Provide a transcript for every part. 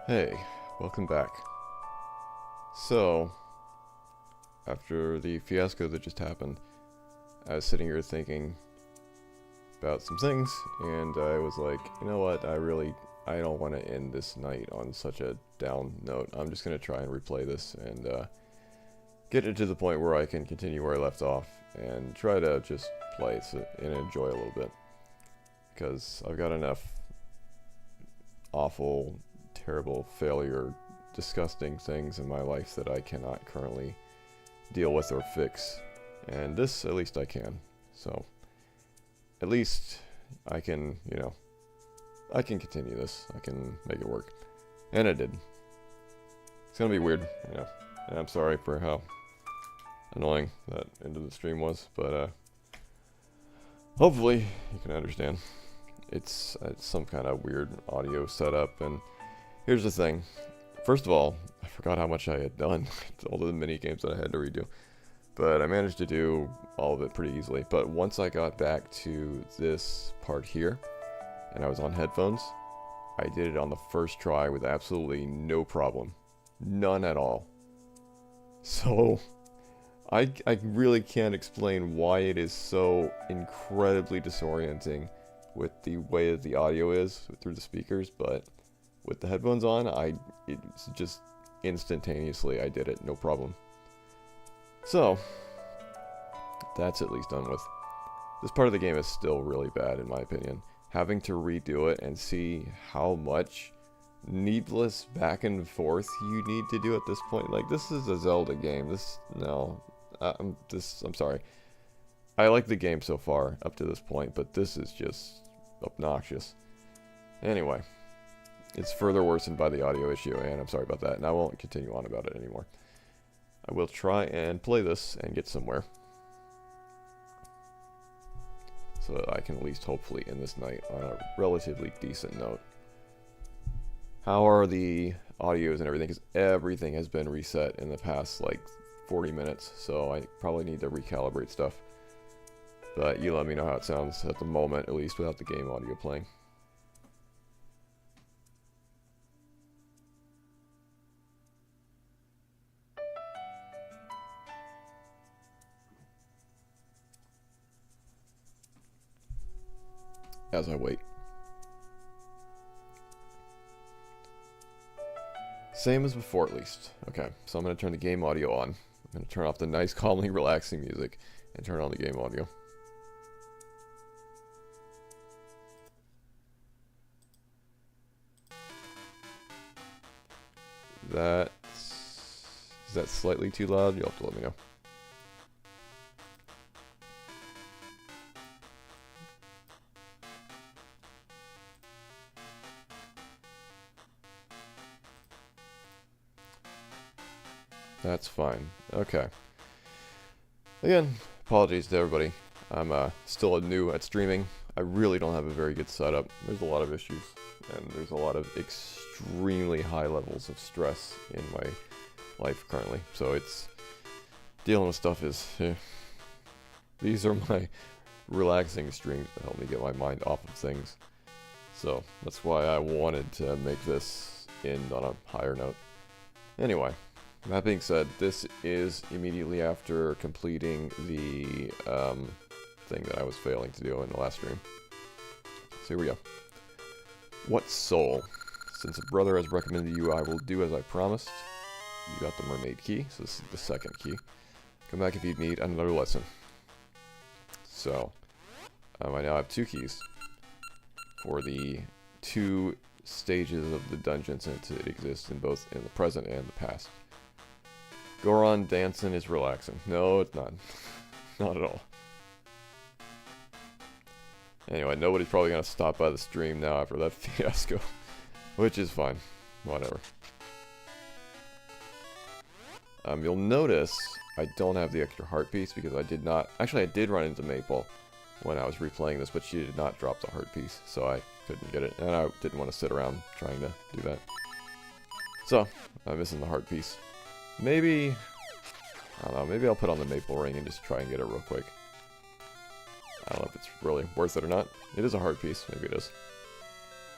Hey, welcome back. So, after the fiasco that just happened, I was sitting here thinking about some things, and I was like, you know what, I don't want to end this night on such a down note. I'm just going to try and replay this and get it to the point where I can continue where I left off and try to just play and enjoy a little bit. Because I've got enough awful, terrible, failure, disgusting things in my life that I cannot currently deal with or fix. And this, at least I can. So, at least I can, I can continue this. I can make it work. And I did. It's gonna be weird, and I'm sorry for how annoying that end of the stream was, but hopefully you can understand. It's some kind of weird audio setup, and here's the thing. First of all, I forgot how much I had done. All the mini games that I had to redo. But I managed to do all of it pretty easily. But once I got back to this part here, and I was on headphones, I did it on the first try with absolutely no problem. None at all. So, I really can't explain why it is so incredibly disorienting with the way that the audio is through the speakers, but with the headphones on, it's just instantaneously I did it, no problem. So, that's at least done with. This part of the game is still really bad in my opinion. Having to redo it and see how much needless back and forth you need to do at this point. Like, this is a Zelda game. I'm sorry. I like the game so far up to this point, but this is just obnoxious. Anyway, it's further worsened by the audio issue, and I'm sorry about that, and I won't continue on about it anymore. I will try and play this and get somewhere, so that I can at least hopefully end this night on a relatively decent note. How are the audios and everything? Because everything has been reset in the past, like, 40 minutes, so I probably need to recalibrate stuff. But you let me know how it sounds at the moment, at least without the game audio playing. As I wait. Same as before, at least. Okay, so I'm going to turn the game audio on. I'm going to turn off the nice, calming, relaxing music and turn on the game audio. Is that slightly too loud? You'll have to let me know. That's fine. Okay. Again, apologies to everybody. I'm still new at streaming. I really don't have a very good setup. There's a lot of issues, and there's a lot of extremely high levels of stress in my life currently. So it's dealing with stuff is these are my relaxing streams to help me get my mind off of things. So that's why I wanted to make this end on a higher note. Anyway, that being said, this is immediately after completing the thing that I was failing to do in the last stream. So here we go. What soul? Since a brother has recommended you, I will do as I promised. You got the mermaid key, so this is the second key. Come back if you need another lesson. So, I now have two keys for the two stages of the dungeon, since it exists in both in the present and the past. Goron dancing is relaxing. No, it's not. Not at all. Anyway, nobody's probably going to stop by the stream now after that fiasco. Which is fine. Whatever. You'll notice I don't have the extra heart piece because I did not... Actually, I did run into Maple when I was replaying this, but she did not drop the heart piece, so I couldn't get it. And I didn't want to sit around trying to do that. So, I'm missing the heart piece. Maybe... I don't know, maybe I'll put on the Maple ring and just try and get it real quick. I don't know if it's really worth it or not. It is a heart piece, maybe it is.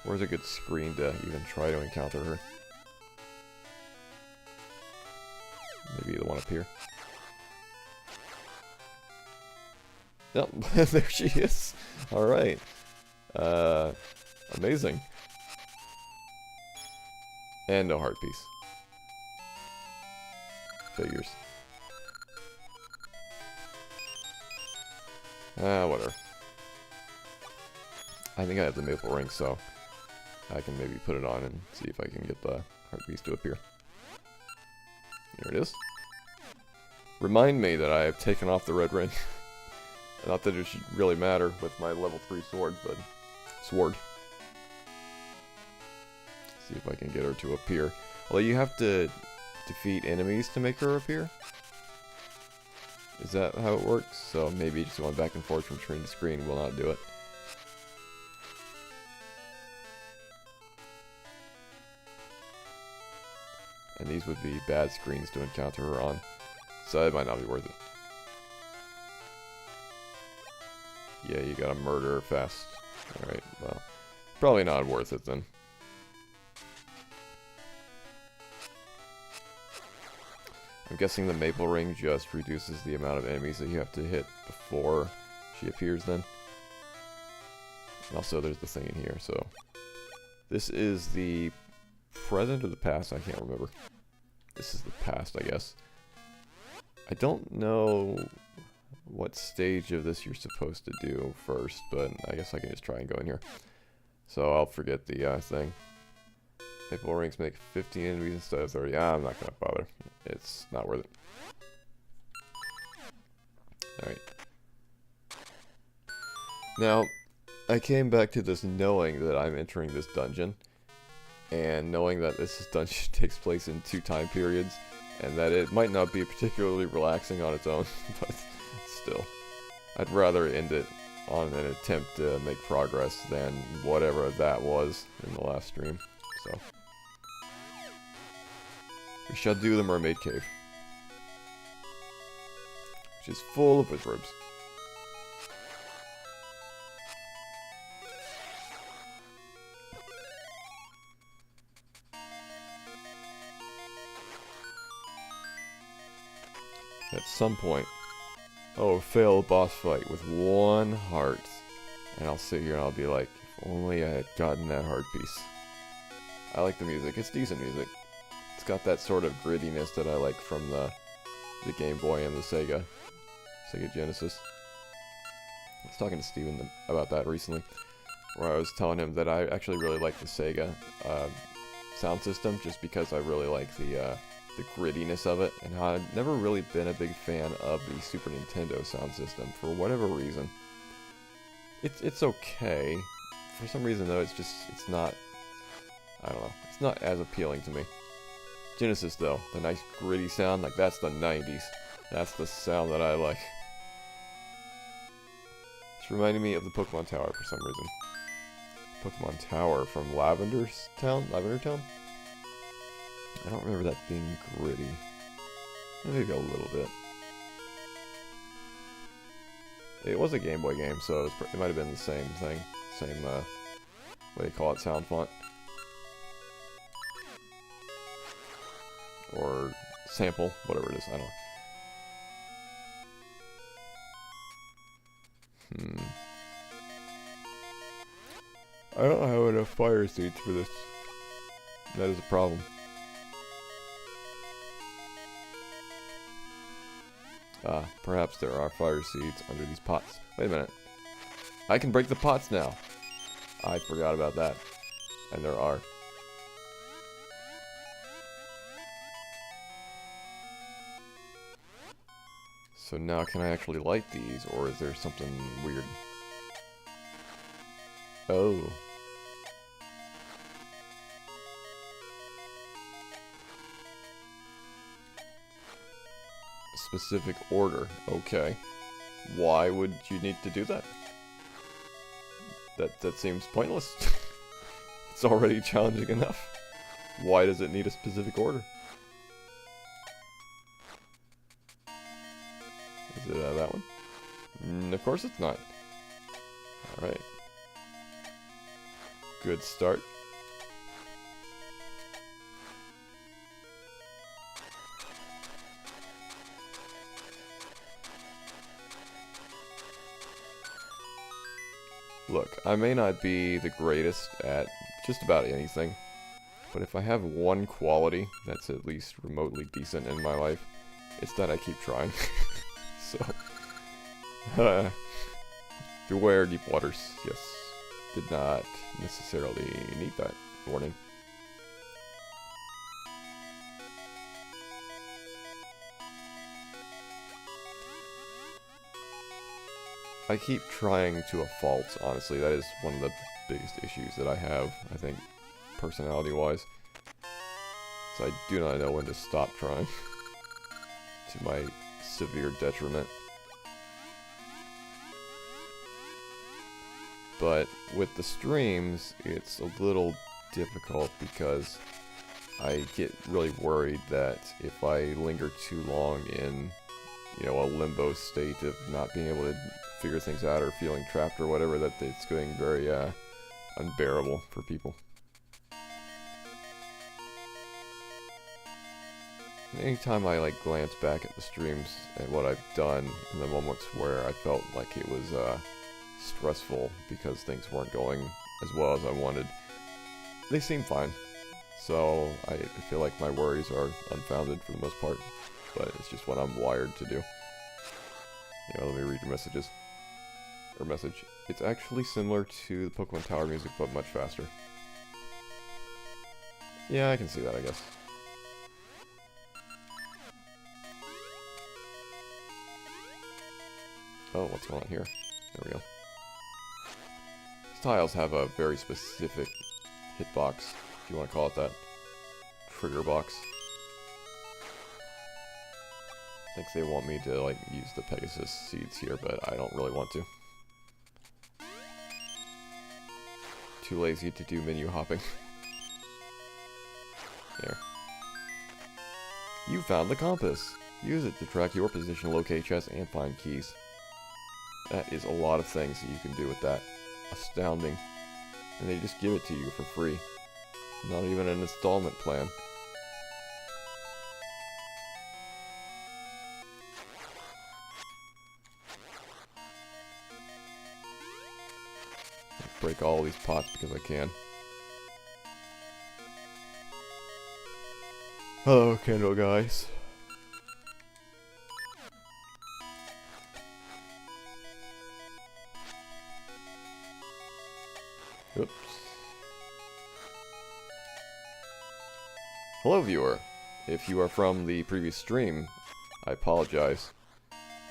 Where's a good screen to even try to encounter her? Maybe the one up here. Yep, there she is. Alright. Amazing. And no heart piece. Figures. Whatever. I think I have the maple ring, so I can maybe put it on and see if I can get the heart piece to appear. Here it is. Remind me that I have taken off the red ring. Not that it should really matter with my level 3 sword, but... Sword. See if I can get her to appear. Well, you have to defeat enemies to make her appear? Is that how it works? So maybe just going back and forth from screen to screen will not do it. And these would be bad screens to encounter her on. So it might not be worth it. Yeah, you gotta murder her fast. Alright, well, probably not worth it then. I'm guessing the maple ring just reduces the amount of enemies that you have to hit before she appears then. And also there's the thing in here, so... This is the present or the past? I can't remember. This is the past, I guess. I don't know what stage of this you're supposed to do first, but I guess I can just try and go in here. So I'll forget the thing. Maple rings make 15 enemies instead of 30. I'm not gonna bother. It's not worth it. Alright. Now, I came back to this knowing that I'm entering this dungeon, and knowing that this dungeon takes place in 2 time periods, and that it might not be particularly relaxing on its own, but still. I'd rather end it on an attempt to make progress than whatever that was in the last stream, so. We shall do the mermaid cave, which is full of wizards. At some point, fail boss fight with 1 heart, and I'll sit here and I'll be like, if only I had gotten that heart piece. I like the music. It's decent music. It's got that sort of grittiness that I like from the Game Boy and the Sega Genesis. I was talking to Steven about that recently, where I was telling him that I actually really like the Sega sound system, just because I really like the grittiness of it, and how I've never really been a big fan of the Super Nintendo sound system for whatever reason. It's okay. For some reason though, it's not, I don't know, it's not as appealing to me. Genesis though, the nice gritty sound, like that's the 90s. That's the sound that I like. It's reminding me of the Pokemon Tower for some reason. Pokemon Tower from Lavender Town? I don't remember that being gritty. Maybe a little bit. It was a Game Boy game, so it might have been the same thing. Same, what do you call it, sound font? Or sample, whatever it is, I don't know. I don't have enough fire seeds for this. That is a problem. Perhaps there are fire seeds under these pots. Wait a minute. I can break the pots now. I forgot about that. And there are. So now can I actually light these, or is there something weird? Oh. Specific order. Okay. Why would you need to do that? That seems pointless. It's already challenging enough. Why does it need a specific order? Is it that one? Of course it's not. Alright. Good start. Look, I may not be the greatest at just about anything, but if I have one quality that's at least remotely decent in my life, it's that I keep trying. So, beware deep waters. Yes, did not necessarily need that warning. I keep trying to a fault, honestly. That is one of the biggest issues that I have, I think, personality-wise. So I do not know when to stop trying, to my severe detriment. But with the streams, it's a little difficult because I get really worried that if I linger too long in, you know, a limbo state of not being able to figure things out or feeling trapped or whatever, that it's getting very unbearable for people. Anytime I like glance back at the streams and what I've done in the moments where I felt like it was stressful because things weren't going as well as I wanted, they seem fine. So I feel like my worries are unfounded for the most part, but it's just what I'm wired to do. You know, let me read your messages. Or message. It's actually similar to the Pokemon Tower music, but much faster. Yeah, I can see that, I guess. Oh, what's going on here? There we go. These tiles have a very specific hitbox, if you want to call it that. Trigger box. I think they want me to, like, use the Pegasus seeds here, but I don't really want to. Too lazy to do menu hopping. There. You found the compass. Use it to track your position, locate chests, and find keys. That is a lot of things that you can do with that. Astounding. And they just give it to you for free. Not even an installment plan. Break all these pots because I can. Hello, candle guys. Oops. Hello, viewer. If you are from the previous stream, I apologize.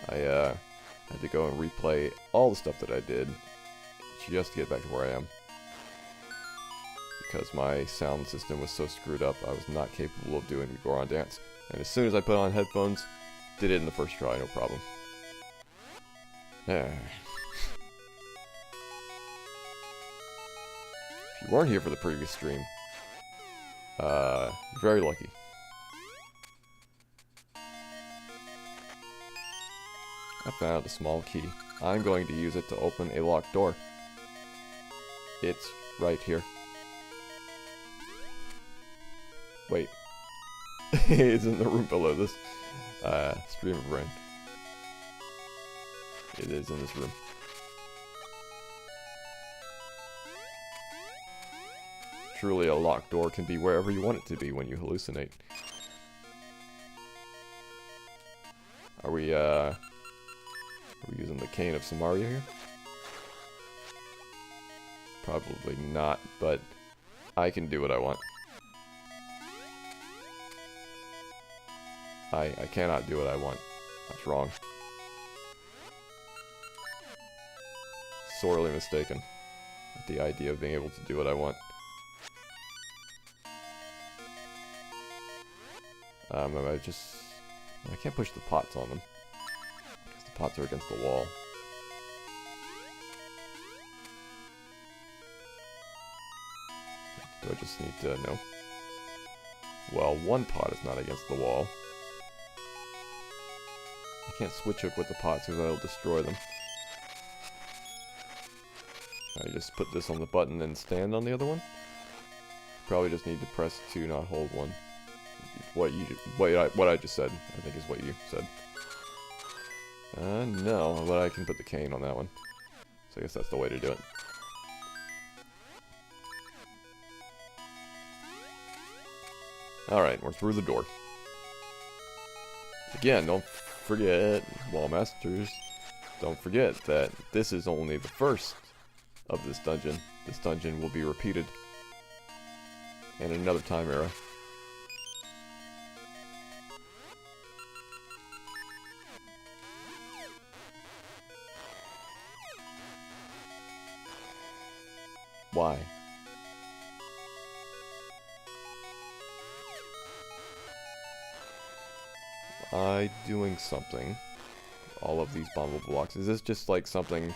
I had to go and replay all the stuff that I did just to get back to where I am. Because my sound system was so screwed up, I was not capable of doing the Goron dance. And as soon as I put on headphones, did it in the first try, no problem. If you weren't here for the previous stream, you're very lucky. I found a small key. I'm going to use it to open a locked door. It's right here. Wait. It's in the room below this. Stream of rain. It is in this room. Truly, a locked door can be wherever you want it to be when you hallucinate. Are we using the cane of Samaria here? Probably not, but I can do what I want. I cannot do what I want. That's wrong. Sorely mistaken with the idea of being able to do what I want. I can't push the pots on them because the pots are against the wall. Do I just need to know? Well, one pot is not against the wall. I can't switch hook with the pots because that'll destroy them. I just put this on the button and stand on the other one. Probably just need to press 2, not hold 1. What I just said, I think is what you said. No, but I can put the cane on that one. So I guess that's the way to do it. Alright, we're through the door. Again, don't forget, Wall Masters, don't forget that this is only the first of this dungeon. This dungeon will be repeated in another time era. Why? I doing something? All of these bombable blocks. Is this just like something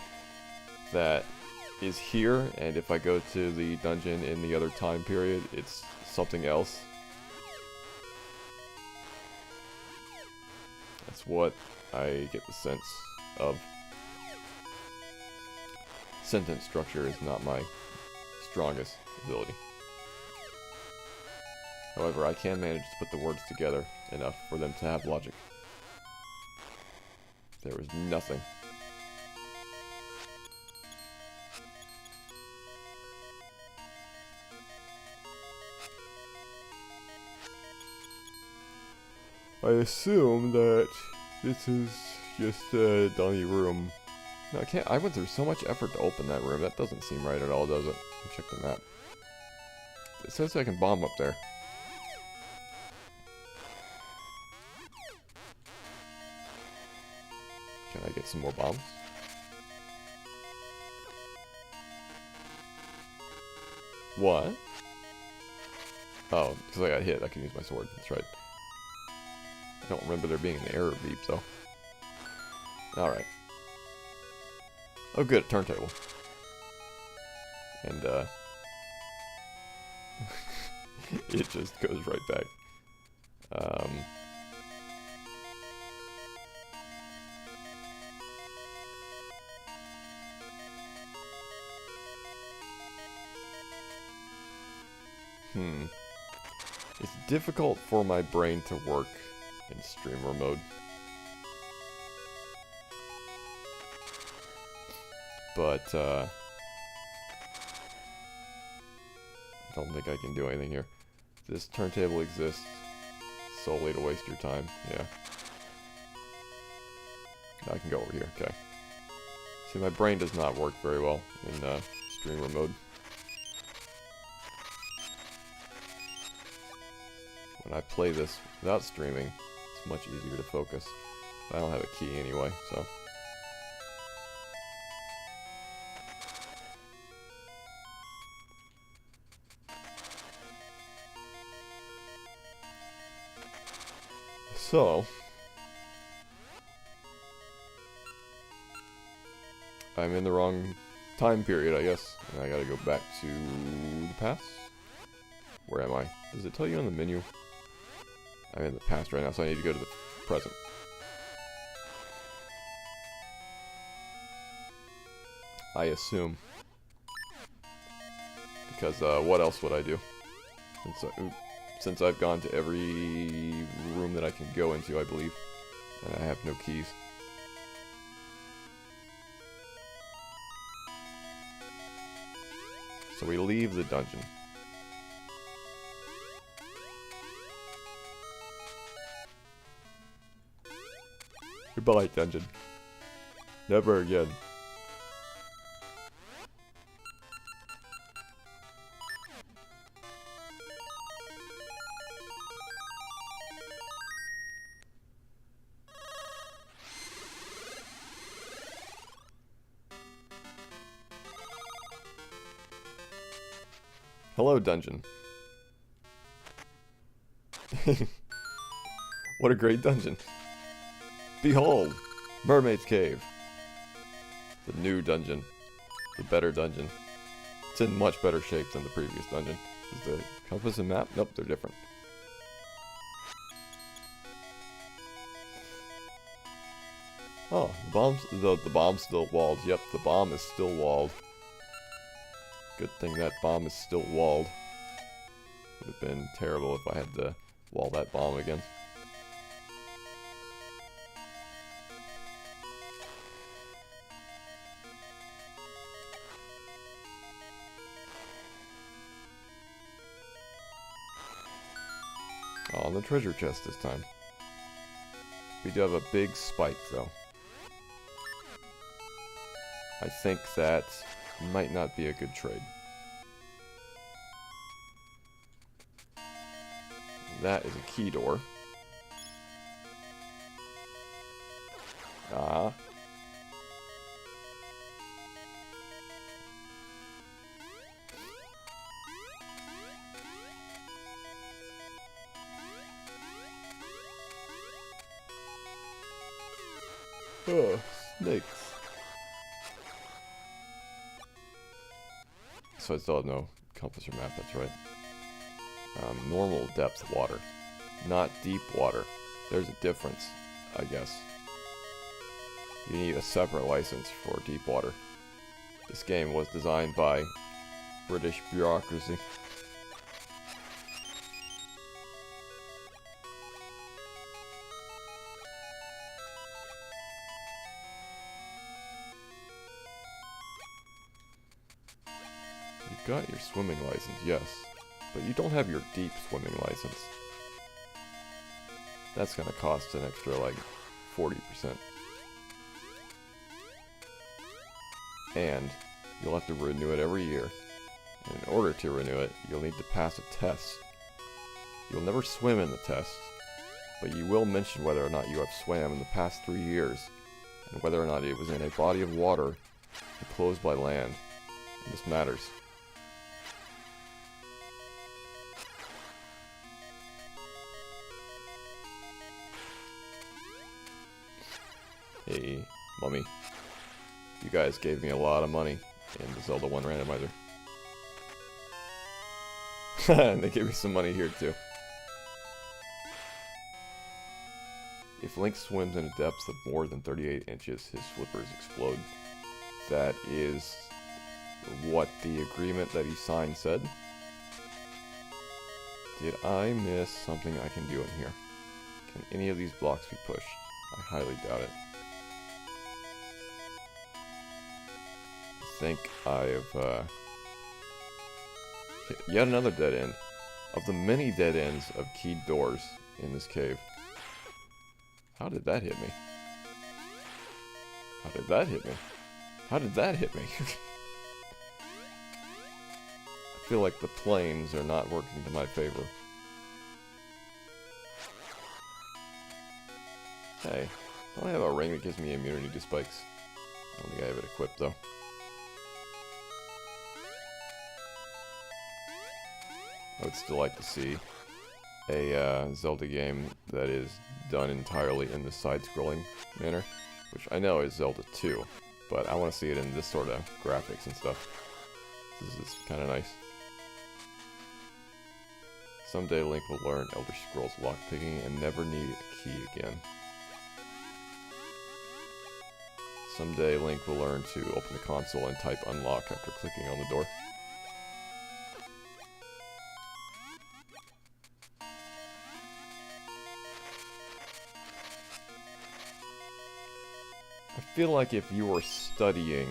that is here, and if I go to the dungeon in the other time period, it's something else? That's what I get the sense of. Sentence structure is not my strongest ability. However, I can manage to put the words together enough for them to have logic. There was nothing. I assume that this is just a dummy room. No, I can't. I went through so much effort to open that room. That doesn't seem right at all, does it? Check the map. It says I can bomb up there. Can I get some more bombs? What? Oh, because I got hit. I can use my sword. That's right. I don't remember there being an error beep, though. Alright. Oh, good. Turntable. And, it just goes right back. It's difficult for my brain to work in streamer mode. But, I don't think I can do anything here. This turntable exists solely to waste your time. Yeah. I can go over here. Okay. See, my brain does not work very well in streamer mode. When I play this without streaming, it's much easier to focus. I don't have a key anyway, so. So, I'm in the wrong time period, I guess. And I gotta go back to the past? Where am I? Does it tell you on the menu? I'm in the past right now, so I need to go to the present. I assume. Because, what else would I do? Since I've gone to every room that I can go into, I believe. And I have no keys. So we leave the dungeon. Goodbye, dungeon. Never again. Hello, dungeon. What a great dungeon. Behold, Mermaid's Cave. The new dungeon. The better dungeon. It's in much better shape than the previous dungeon. Is the compass and map? Nope, they're different. Oh, the bomb's still walled. Yep, the bomb is still walled. Good thing that bomb is still walled. Would have been terrible if I had to wall that bomb again. the treasure chest this time. We do have a big spike, though. I think that might not be a good trade. That is a key door. Ah. Oh, snakes. So I still have no compass or map, that's right. Normal depth water, not deep water. There's a difference, I guess. You need a separate license for deep water. This game was designed by British bureaucracy. You've got your swimming license, yes, but you don't have your deep swimming license. That's gonna cost an extra, like, 40%. And you'll have to renew it every year. And in order to renew it, you'll need to pass a test. You'll never swim in the test, but you will mention whether or not you have swam in the past 3 years, and whether or not it was in a body of water enclosed by land. And this matters. Hey, mummy. You guys gave me a lot of money in the Zelda 1 randomizer. And they gave me some money here too. If Link swims in a depth of more than 38 inches, his flippers explode. That is what the agreement that he signed said. Did I miss something I can do in here? Can any of these blocks be pushed? I highly doubt it. I think I've hit yet another dead end. Of the many dead ends of keyed doors in this cave. How did that hit me? How did that hit me? How did that hit me? I feel like the planes are not working to my favor. Hey, don't I have a ring that gives me immunity to spikes? I don't think I have it equipped though. I would still like to see a Zelda game that is done entirely in the side-scrolling manner, which I know is Zelda 2, but I want to see it in this sort of graphics and stuff. This is kind of nice. Someday Link will learn Elder Scrolls lockpicking and never need a key again. Someday Link will learn to open the console and type unlock after clicking on the door. I feel like if you were studying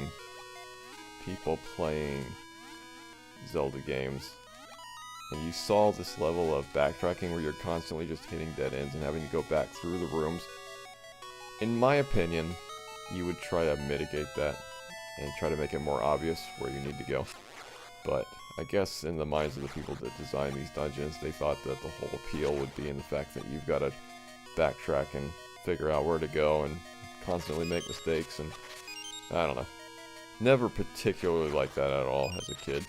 people playing Zelda games, and you saw this level of backtracking where you're constantly just hitting dead ends and having to go back through the rooms, in my opinion, you would try to mitigate that and try to make it more obvious where you need to go. But I guess in the minds of the people that designed these dungeons, they thought that the whole appeal would be in the fact that you've got to backtrack and figure out where to go and constantly make mistakes, and I don't know. Never particularly liked that at all as a kid.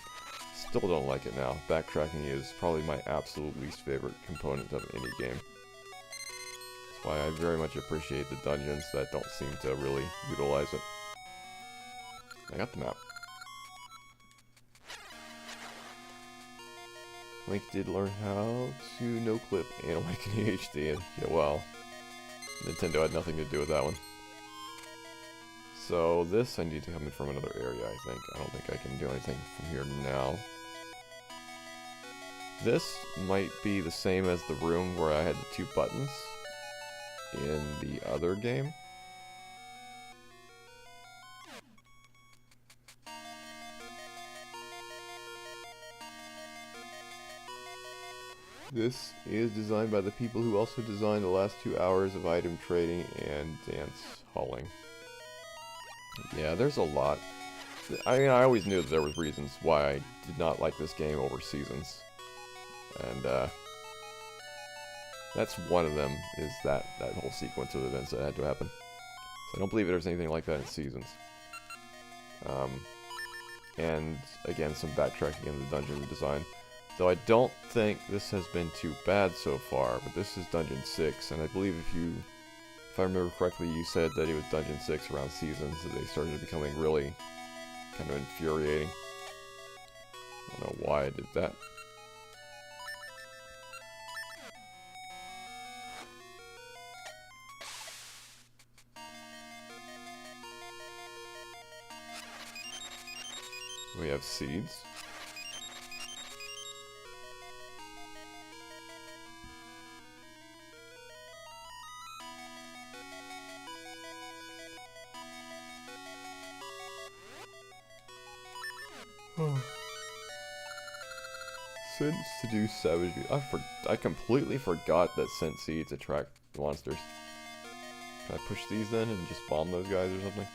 Still don't like it now. Backtracking is probably my absolute least favorite component of any game. That's why I very much appreciate the dungeons that don't seem to really utilize it. I got the map. Link did learn how to no-clip and Awakening HD, and yeah, well, Nintendo had nothing to do with that one. So this I need to come in from another area, I think. I don't think I can do anything from here now. This might be the same as the room where I had the 2 buttons in the other game. This is designed by the people who also designed the last 2 hours of item trading and dance halling. Yeah, there's a lot. I mean, I always knew that there was reasons why I did not like this game over Seasons. And, that's one of them, is that whole sequence of events that had to happen. So I don't believe there's anything like that in Seasons. And, again, some backtracking in the dungeon design. Though I don't think this has been too bad so far, but this is Dungeon 6, and I believe if I remember correctly, you said that it was Dungeon 6 around Seasons that they started becoming really kind of infuriating. I don't know why I did that. We have seeds. Scent seduce savage. I completely forgot that scent seeds attract monsters. Can I push these then and just bomb those guys or something?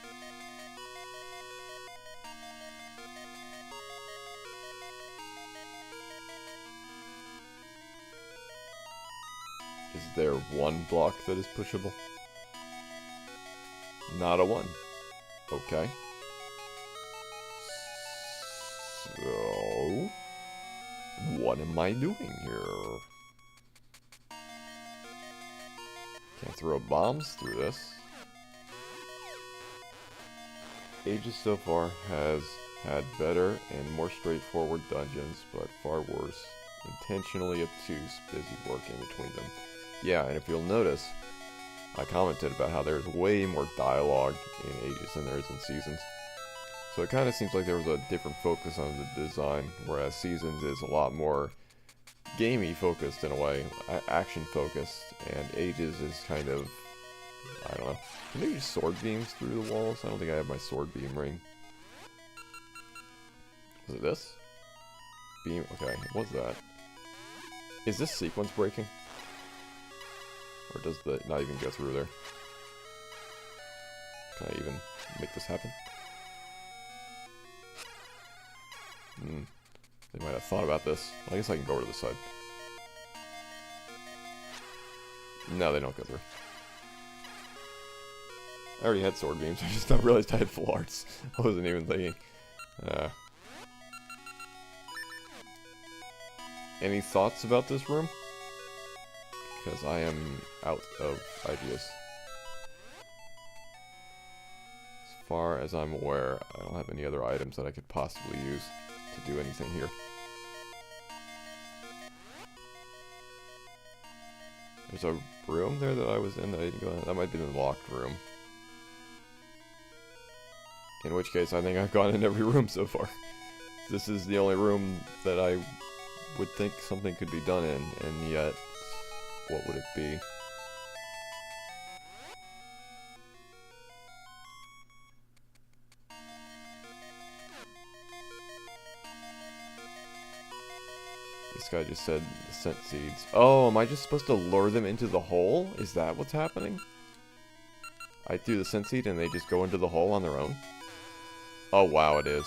Is there one block that is pushable? Not a one. Okay. So, what am I doing here? Can't throw bombs through this. Ages so far has had better and more straightforward dungeons, but far worse, intentionally obtuse, busy work in between them. Yeah, and if you'll notice, I commented about how there's way more dialogue in Ages than there is in Seasons. So it kind of seems like there was a different focus on the design, whereas Seasons is a lot more gamey focused in a way, action focused, and Ages is kind of, I don't know. Can they use sword beams through the walls? I don't think I have my sword beam ring. Was it this? Beam, okay, what was that? Is this sequence breaking? Or does the not even go through there? Can I even make this happen? They might have thought about this. Well, I guess I can go over to the side. No, they don't go through. I already had sword beams. I just not realized I had full arts. I wasn't even thinking. Any thoughts about this room? Because I am out of ideas. As far as I'm aware, I don't have any other items that I could possibly use to do anything here. There's a room there that I was in that I didn't go in. That might be the locked room. In which case, I think I've gone in every room so far. This is the only room that I would think something could be done in, and yet, what would it be? This guy just said the scent seeds. Oh, am I just supposed to lure them into the hole? Is that what's happening? I threw the scent seed and they just go into the hole on their own? Oh, wow, it is.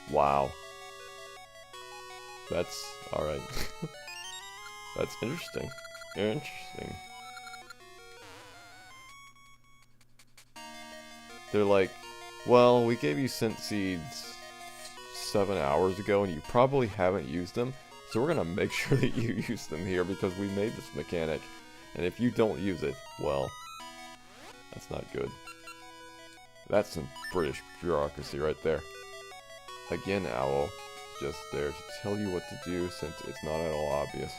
Wow. That's... alright. That's interesting. Interesting. They're like, well, we gave you scent seeds 7 hours ago and you probably haven't used them, so we're gonna make sure that you use them here because we made this mechanic. And if you don't use it, well, that's not good. That's some British bureaucracy right there. Again, Owl, just there to tell you what to do since it's not at all obvious.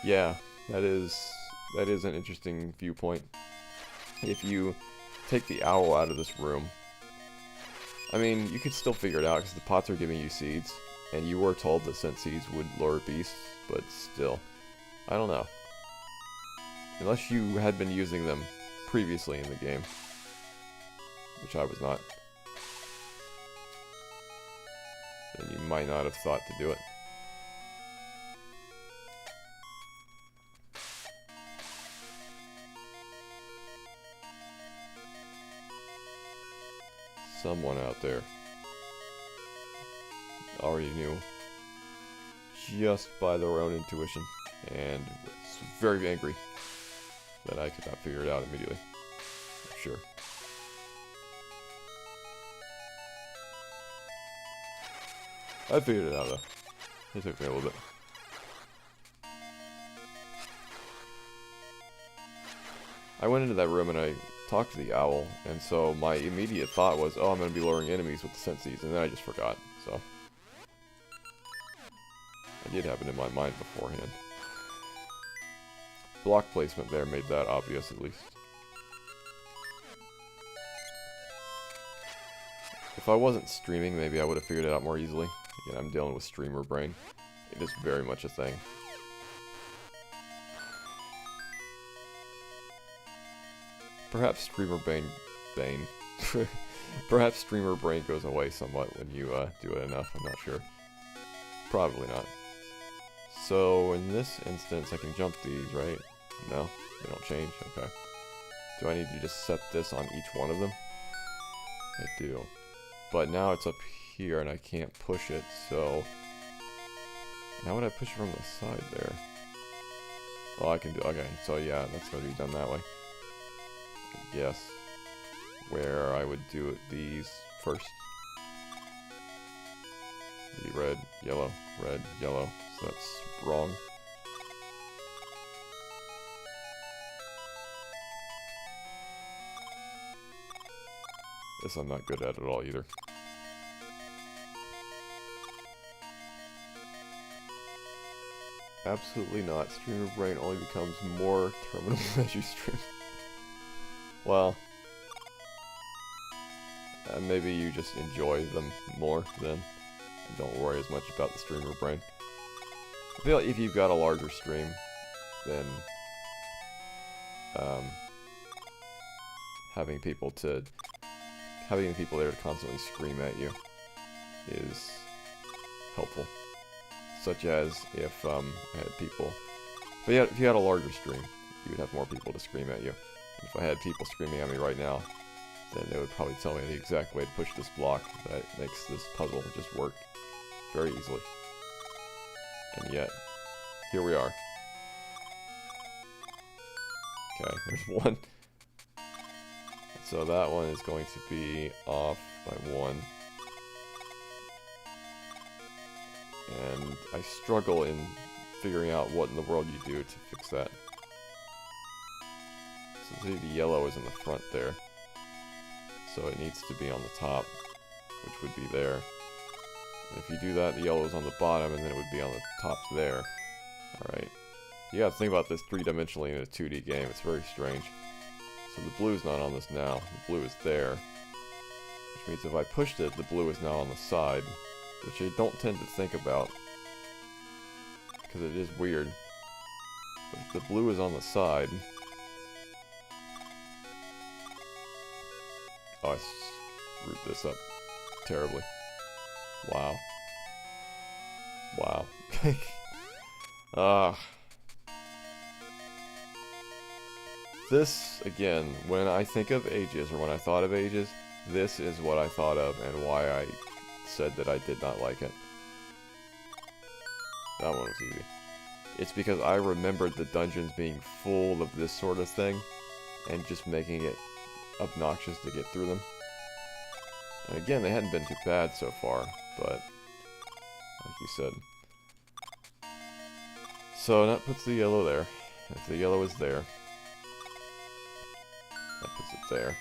Yeah, that is an interesting viewpoint. If you take the owl out of this room, I mean, you could still figure it out because the pots are giving you seeds, and you were told that scent seeds would lure beasts, but still, I don't know. Unless you had been using them previously in the game, which I was not, then you might not have thought to do it. someone out there already knew just by their own intuition and was very angry that I could not figure it out immediately. I'm sure. I figured it out though. It took me a little bit. I went into that room and I talked to the owl, and so my immediate thought was, oh, I'm going to be luring enemies with the senses, and then I just forgot, so. It did happen in my mind beforehand. Block placement there made that obvious, at least. If I wasn't streaming, maybe I would have figured it out more easily. Again, I'm dealing with streamer brain. It is very much a thing. Perhaps streamer brain... Perhaps streamer brain goes away somewhat when you do it enough, I'm not sure. Probably not. So, in this instance, I can jump these, right? No? They don't change? Okay. Do I need to just set this on each one of them? I do. But now it's up here and I can't push it, so... How would I push it from the side there? Oh, I can do... Okay, so yeah, that's going to be done that way. I guess. Where I would do it these first. The red, yellow, so that's wrong. This I'm not good at all either. Absolutely not. Streamer brain only becomes more terminal as you stream. Well, maybe you just enjoy them more then, and don't worry as much about the streamer brain. I feel like if you've got a larger stream, then having people there to constantly scream at you is helpful. Such as if I had people, if you had a larger stream, you would have more people to scream at you. If I had people screaming at me right now, then they would probably tell me the exact way to push this block that makes this puzzle just work very easily. And yet, here we are. Okay, there's one. So that one is going to be off by 1. And I struggle in figuring out what in the world you do to fix that. So see, the yellow is in the front there. So it needs to be on the top, which would be there. And if you do that, the yellow is on the bottom, and then it would be on the top there. Alright. You gotta think about this three-dimensionally in a 2D game. It's very strange. So the blue is not on this now. The blue is there. Which means if I pushed it, the blue is now on the side. Which I don't tend to think about. Because it is weird. But if the blue is on the side... Oh, I screwed this up terribly. Wow. Wow. This, again, when I think of ages, or when I thought of ages, this is what I thought of and why I said that I did not like it. That one was easy. It's because I remembered the dungeons being full of this sort of thing, and just making it obnoxious to get through them. And again, they hadn't been too bad so far, but like you said. So that puts the yellow there. If the yellow is there, that puts it there.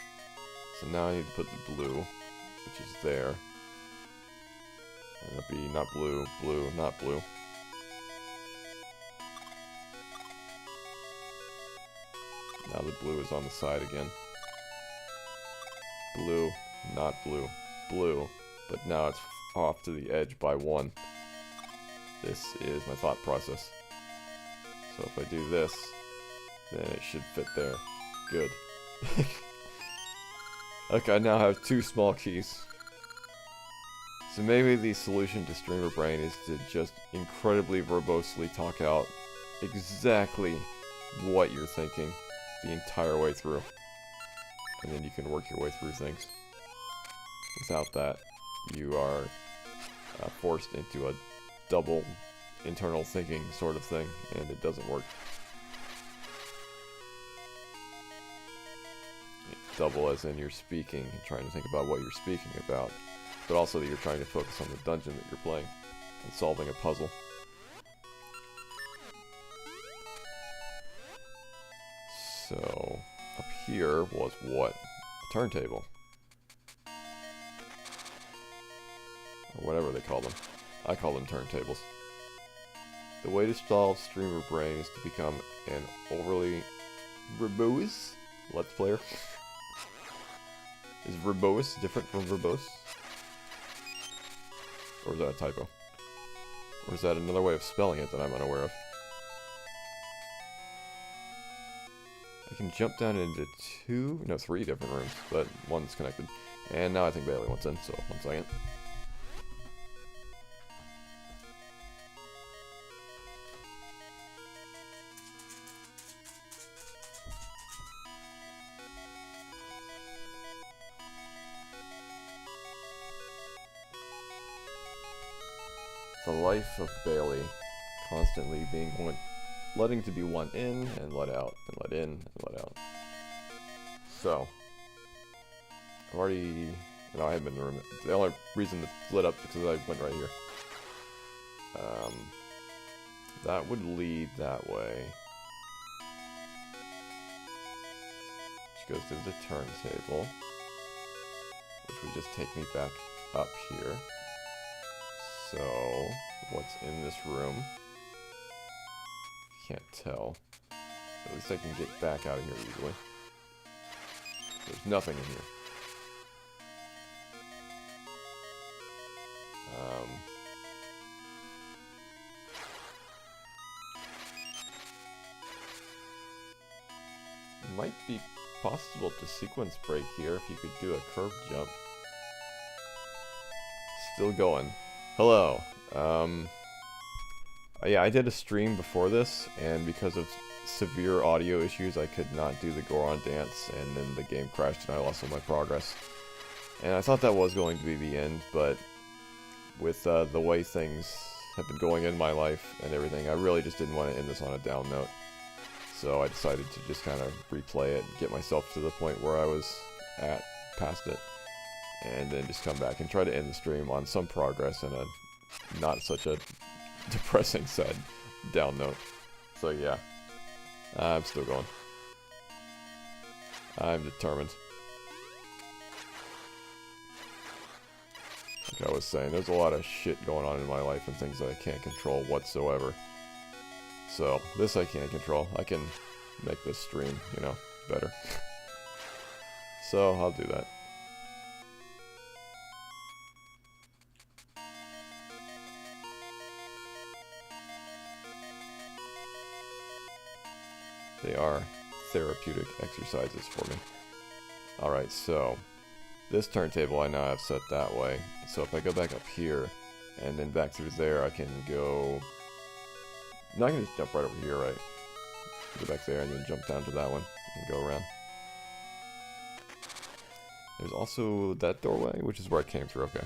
So now I need to put the blue, which is there. And it'll be not blue, blue, not blue. Now the blue is on the side again. Blue, not blue, blue, but now it's off to the edge by 1. This is my thought process. So if I do this, then it should fit there. Good. Okay, I now have 2 small keys. So maybe the solution to streamer brain is to just incredibly verbosely talk out exactly what you're thinking the entire way through. And then you can work your way through things. Without that, you are forced into a double internal thinking sort of thing, and it doesn't work. Double as in you're speaking and trying to think about what you're speaking about, but also that you're trying to focus on the dungeon that you're playing and solving a puzzle. So, up here was what? A turntable. Or whatever they call them. I call them turntables. The way to solve streamer brain is to become an overly verbose Let's Player. Is verbose different from verbose? Or is that a typo? Or is that another way of spelling it that I'm unaware of? I can jump down into three different rooms, but one's connected. And now I think Bailey wants in, so 1 second. The life of Bailey, constantly being letting to be one in and let out, and let in and let out. So, I've already, I haven't been in the room. The only reason it's lit up is because I went right here. That would lead that way. Which goes to the turntable, which would just take me back up here. So, what's in this room? Can't tell. At least I can get back out of here easily. There's nothing in here. It might be possible to sequence break here if you could do a curve jump. Still going. Hello. Yeah, I did a stream before this, and because of severe audio issues, I could not do the Goron dance, and then the game crashed and I lost all my progress. And I thought that was going to be the end, but with the way things have been going in my life and everything, I really just didn't want to end this on a down note. So I decided to just kind of replay it, get myself to the point where I was at, past it, and then just come back and try to end the stream on some progress and a not such a depressing, sad, down note. So yeah, I'm still going. I'm determined. Like I was saying, there's a lot of shit going on in my life and things that I can't control whatsoever. So, this I can control. I can make this stream, better. So, I'll do that. They are therapeutic exercises for me. Alright, so this turntable I now have set that way. So if I go back up here and then back through there, I can go... No, I can just jump right over here, right? Go back there and then jump down to that one and go around. There's also that doorway, which is where I came through, okay.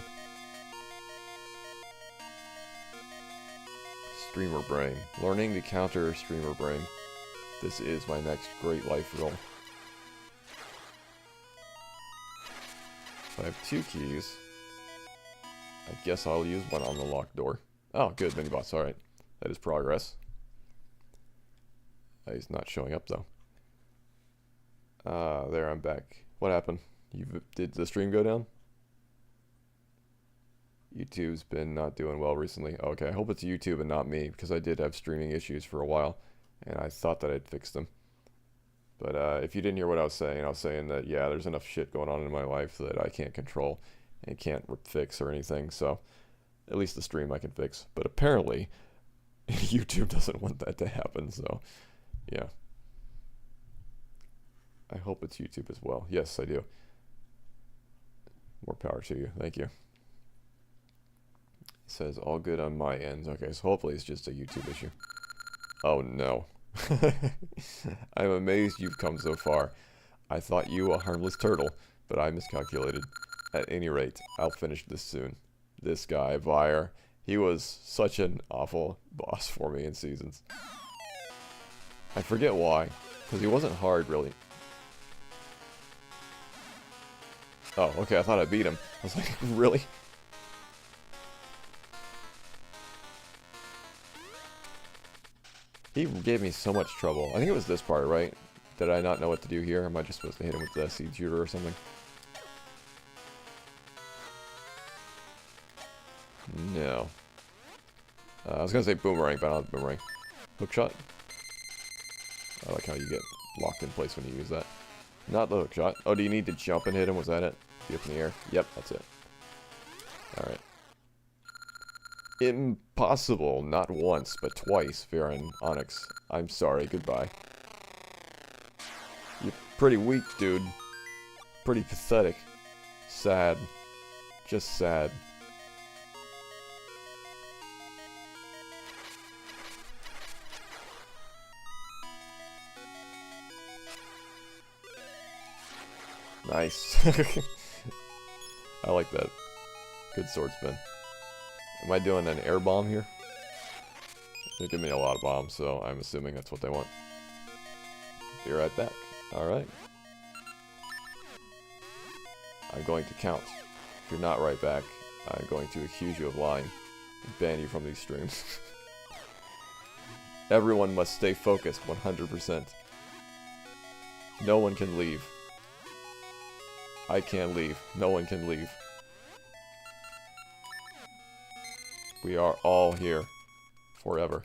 Streamer brain. Learning to counter streamer brain. This is my next great life goal. So I have 2 keys. I guess I'll use one on the locked door. Oh, good, mini boss, alright. That is progress. He's not showing up, though. There, I'm back. What happened? Did the stream go down? YouTube's been not doing well recently. Okay, I hope it's YouTube and not me, because I did have streaming issues for a while, and I thought that I'd fixed them. But if you didn't hear what I was saying that, yeah, there's enough shit going on in my life that I can't control and can't fix or anything, so at least the stream I can fix. But apparently, YouTube doesn't want that to happen, so yeah. I hope it's YouTube as well. Yes, I do. More power to you. Thank you. It says all good on my end. Okay, so hopefully it's just a YouTube issue. Oh no. I'm amazed you've come so far. I thought you a harmless turtle, but I miscalculated. At any rate, I'll finish this soon. This guy, Vire, he was such an awful boss for me in Seasons. I forget why, because he wasn't hard, really. Oh, okay, I thought I beat him. I was like, really? He gave me so much trouble. I think it was this part, right? Did I not know what to do here? Am I just supposed to hit him with the seed shooter or something? No. I was gonna say boomerang, but not boomerang. Hook shot. I like how you get locked in place when you use that. Not the hook shot. Oh, do you need to jump and hit him? Was that it? Be up in the air? Yep, that's it. Alright. Impossible. Not once, but twice, Farron Onyx. I'm sorry. Goodbye. You're pretty weak, dude. Pretty pathetic. Sad. Just sad. Nice. I like that. Good sword spin. Am I doing an air bomb here? They're giving me a lot of bombs, so I'm assuming that's what they want. Be right back. Alright. I'm going to count. If you're not right back, I'm going to accuse you of lying and ban you from these streams. Everyone must stay focused 100%. No one can leave. I can't leave. No one can leave. We are all here. Forever.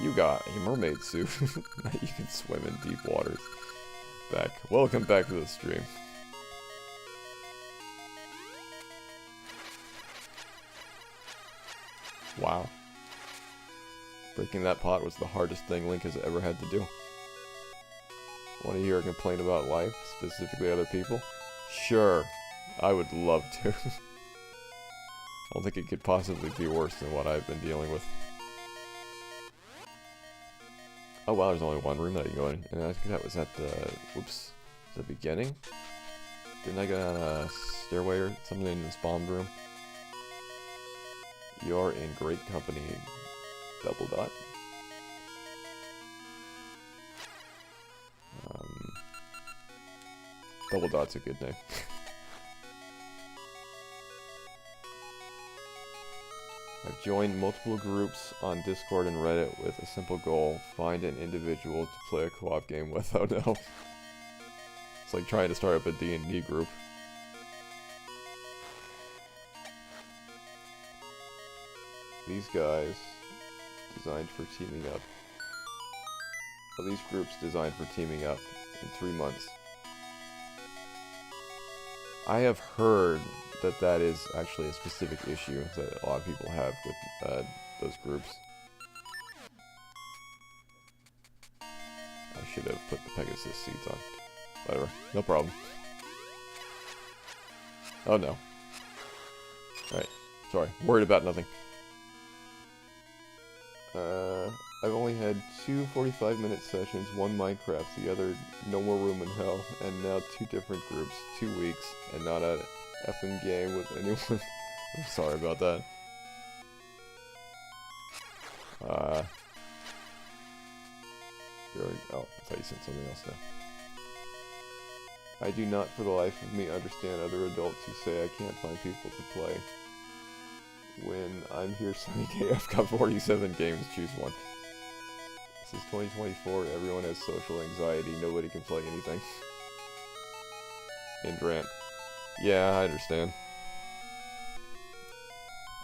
You got a mermaid suit. You can swim in deep waters. Back. Welcome back to the stream. Wow. Breaking that pot was the hardest thing Link has ever had to do. Want to hear a complaint about life, specifically other people? Sure. I would love to. I don't think it could possibly be worse than what I've been dealing with. Oh wow, there's only one room that I can go in. And I think that was at the... Whoops. The beginning? Didn't I go down a stairway or something in this bombed room? You're in great company, Double Dot. Double Dot's a good name. I've joined multiple groups on Discord and Reddit with a simple goal: find an individual to play a co-op game with. Oh no. It's like trying to start up a D&D group. These guys designed for teaming up. Well, these groups designed for teaming up in 3 months. I have heard that that is actually a specific issue that a lot of people have with those groups. I should have put the Pegasus seats on. Whatever, no problem. Oh no. Alright, sorry, worried about nothing. I've only had 2 45-minute sessions, one Minecraft, the other No More Room in Hell, and now 2 different groups, 2 weeks, and not a effing game with anyone. I'm sorry about that. Oh, I thought you said something else now. I do not for the life of me understand other adults who say I can't find people to play. When I'm here saying, hey, I've got 47 games, choose one. This is 2024, everyone has social anxiety, nobody can play anything. Indrant. Yeah, I understand.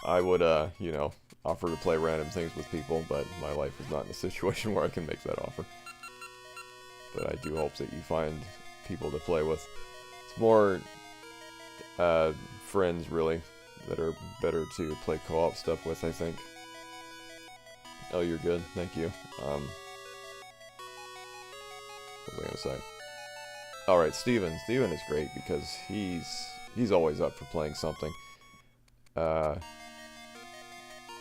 I would, you know, offer to play random things with people, but my life is not in a situation where I can make that offer. But I do hope that you find people to play with. It's more, friends, really, that are better to play co-op stuff with, I think. Oh, you're good. Thank you. What was I gonna say? Alright, Steven. Steven is great because he's always up for playing something.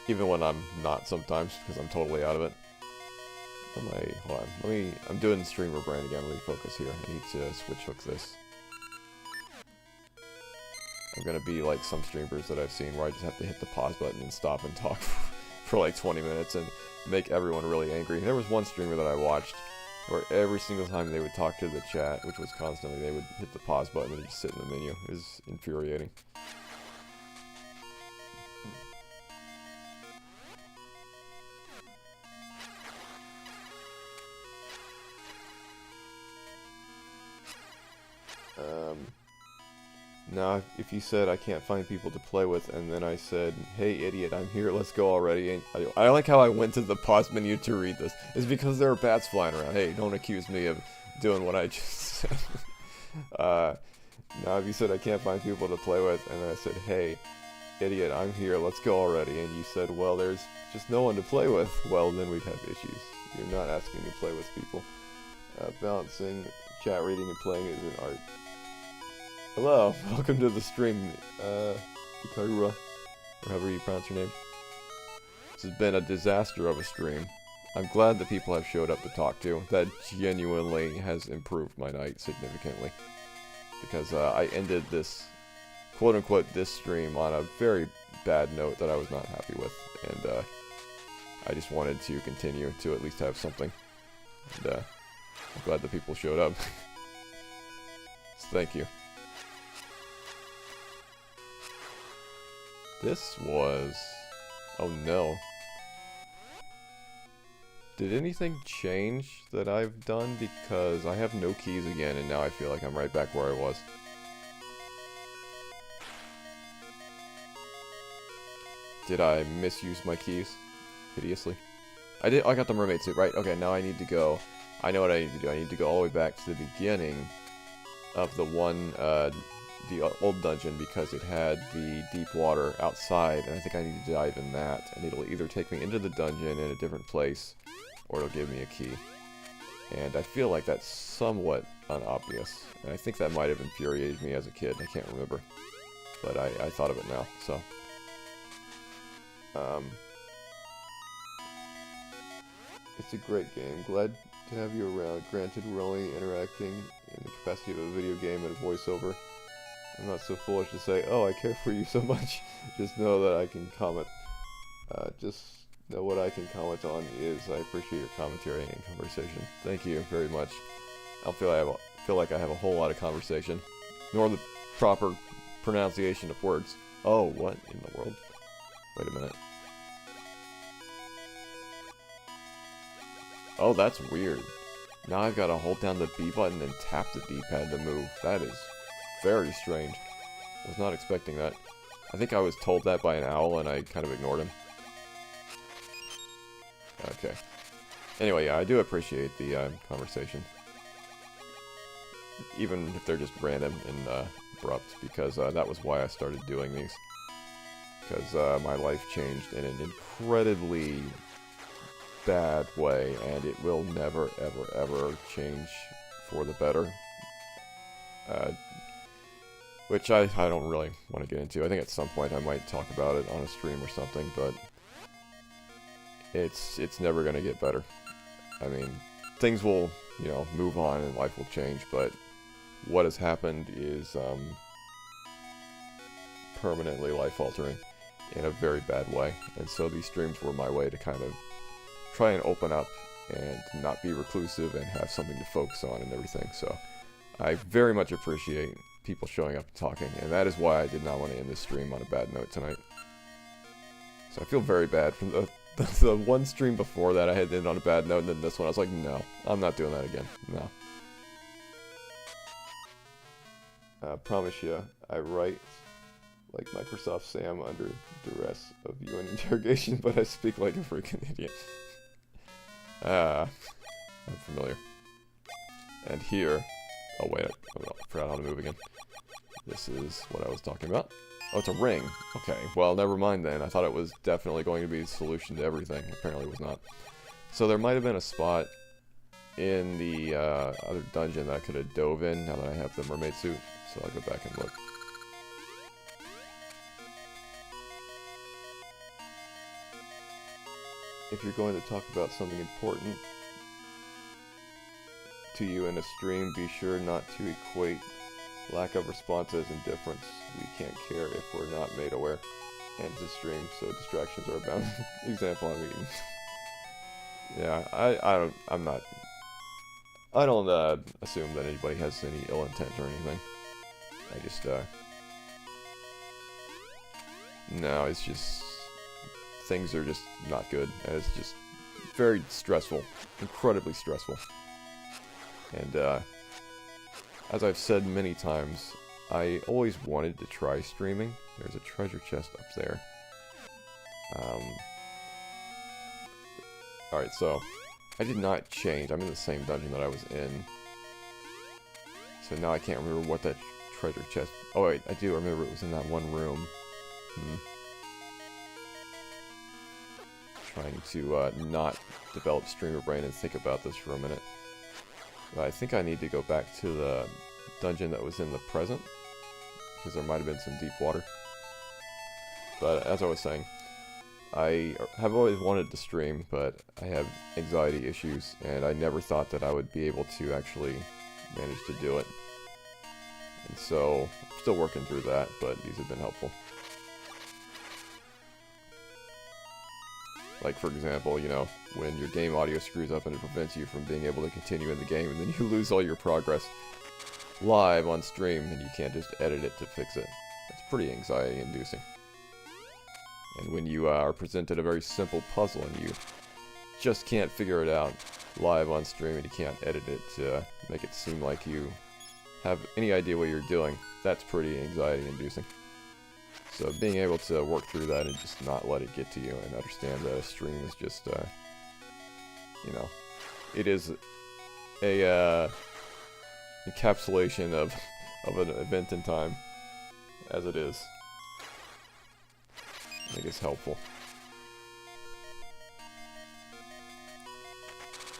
Even when I'm not sometimes, because I'm totally out of it. Hold on. I'm doing streamer brand again. Let me focus here. I need to switch hook this. I'm gonna be like some streamers that I've seen where I just have to hit the pause button and stop and talk for like 20 minutes and make everyone really angry. There was one streamer that I watched where every single time they would talk to the chat, which was constantly, they would hit the pause button and just sit in the menu. It was infuriating. Now, if you said I can't find people to play with, and then I said, hey idiot, I'm here, let's go already, and I like how I went to the pause menu to read this. It's because there are bats flying around. Hey, don't accuse me of doing what I just said. Now, if you said I can't find people to play with, and then I said, hey idiot, I'm here, let's go already, and you said, well, there's just no one to play with, well, then we'd have issues. You're not asking me to play with people. Balancing chat reading and playing is an art. Hello, welcome to the stream, Ikarura, or however you pronounce your name. This has been a disaster of a stream. I'm glad that people have showed up to talk to. That genuinely has improved my night significantly. Because I ended this, quote-unquote, this stream on a very bad note that I was not happy with. And I just wanted to continue to at least have something. And I'm glad that people showed up. So thank you. This was... oh no. Did anything change that I've done? Because I have no keys again, and now I feel like I'm right back where I was. Did I misuse my keys? Hideously? I did. I got the mermaid suit, right? Okay, now I need to go... I know what I need to do. I need to go all the way back to the beginning of the one, the old dungeon, because it had the deep water outside, and I think I need to dive in that, and it'll either take me into the dungeon in a different place, or it'll give me a key. And I feel like that's somewhat unobvious, and I think that might have infuriated me as a kid, I can't remember. But I thought of it now, so... it's a great game. Glad to have you around. Granted, we're only interacting in the capacity of a video game and a voiceover. I'm not so foolish to say, oh, I care for you so much. Just know that I can comment. Just know what I can comment on is I appreciate your commentary and conversation. Thank you very much. I don't feel like I have a whole lot of conversation, nor the proper pronunciation of words. Oh, what in the world? Wait a minute. Oh, that's weird. Now I've got to hold down the B button and tap the D-pad to move. That is very strange. Was not expecting that. I think I was told that by an owl and I kind of ignored him. Okay. Anyway, yeah, I do appreciate the conversation. Even if they're just random and abrupt, because that was why I started doing these. Because my life changed in an incredibly bad way, and it will never, ever, ever change for the better. Which I don't really want to get into. I think at some point I might talk about it on a stream or something, but it's never going to get better. I mean, things will, you know, move on and life will change, but what has happened is permanently life-altering in a very bad way. And so these streams were my way to kind of try and open up and not be reclusive and have something to focus on and everything. So I very much appreciate people showing up and talking, and that is why I did not want to end this stream on a bad note tonight. So I feel very bad from the one stream before that I had ended on a bad note, and then this one I was like, no, I'm not doing that again. No. Promise you, I write like Microsoft Sam under duress of UN interrogation, but I speak like a freaking idiot. I'm familiar. And here... oh wait, I forgot how to move again. This is what I was talking about. Oh, it's a ring. Okay, well, never mind then. I thought it was definitely going to be the solution to everything. Apparently it was not. So there might have been a spot in the other dungeon that I could have dove in now that I have the mermaid suit. So I'll go back and look. If you're going to talk about something important to you in a stream, be sure not to equate Lack of response is indifference. We can't care if we're not made aware. And it's a stream, so distractions are abound. Example, I'm eating. Yeah, I don't assume that anybody has any ill intent or anything. I just, no, it's just, things are just not good, and it's just very stressful, incredibly stressful. And, as I've said many times, I always wanted to try streaming. There's a treasure chest up there. Alright, so, I did not change. I'm in the same dungeon that I was in. So now I can't remember what that treasure chest... Oh wait, I do remember it was in that one room. Trying to not develop streamer brain and think about this for a minute. But I think I need to go back to the dungeon that was in the present, because there might have been some deep water. But as I was saying, I have always wanted to stream, but I have anxiety issues, and I never thought that I would be able to actually manage to do it. And so, I'm still working through that, but these have been helpful. Like, for example, you know, when your game audio screws up and it prevents you from being able to continue in the game, and then you lose all your progress live on stream, and you can't just edit it to fix it. That's pretty anxiety-inducing. And when you are presented a very simple puzzle and you just can't figure it out live on stream and you can't edit it to make it seem like you have any idea what you're doing, that's pretty anxiety-inducing. So being able to work through that and just not let it get to you and understand that a stream is just, you know, it is a encapsulation of an event in time, as it is. I think it's helpful.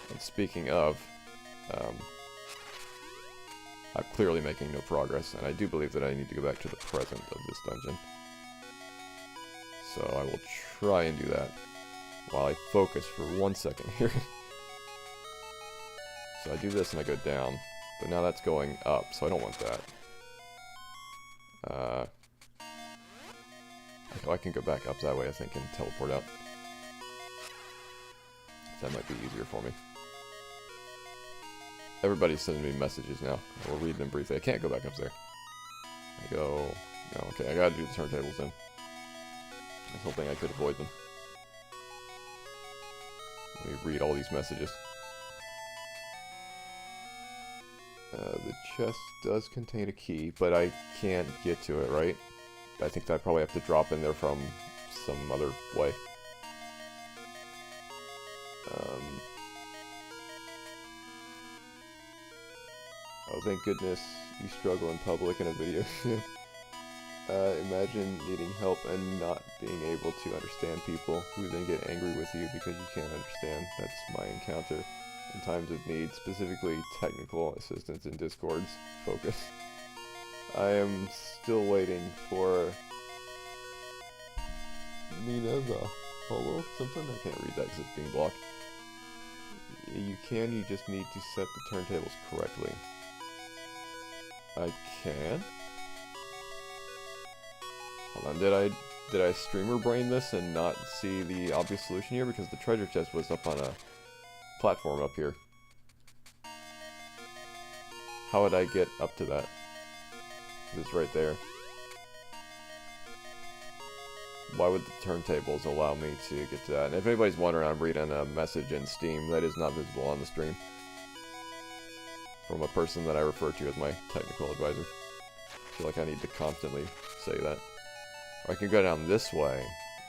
And speaking of, I'm clearly making no progress, and I do believe that I need to go back to the present of this dungeon. So I will try and do that while I focus for 1 second here. So I do this and I go down, but now that's going up, so I don't want that. I can go back up that way, I think, and teleport out. That might be easier for me. Everybody's sending me messages now. I will read them briefly. I can't go back up there. I go... No, okay, I gotta do the turntables then. I was hoping I could avoid them. Let me read all these messages. The chest does contain a key, but I can't get to it, right? I think that I probably have to drop in there from some other way. Oh, thank goodness you struggle in public in a video. Imagine needing help and not being able to understand people who then get angry with you because you can't understand. That's my encounter in times of need, specifically technical assistance in Discord's focus. I am still waiting for Mina the Holo something? I can't read that because it's being blocked. You just need to set the turntables correctly. I can? Hold on, did I streamer brain this and not see the obvious solution here? Because the treasure chest was up on a platform up here. How would I get up to that? It's right there. Why would the turntables allow me to get to that? And if anybody's wondering, I'm reading a message in Steam that is not visible on the stream. From a person that I refer to as my technical advisor. I feel like I need to constantly say that. Or I can go down this way.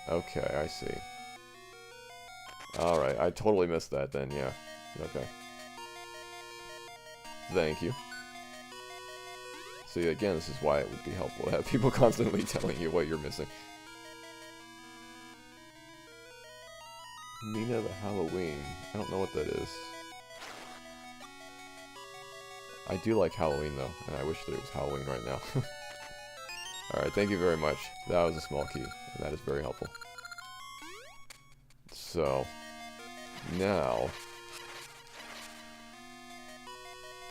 Okay, I see. Alright, I totally missed that then, yeah. Okay. Thank you. See, again, this is why it would be helpful to have people constantly telling you what you're missing. Mina the Halloween. I don't know what that is. I do like Halloween, though, and I wish that it was Halloween right now. Alright, thank you very much. That was a small key, and that is very helpful. So, now,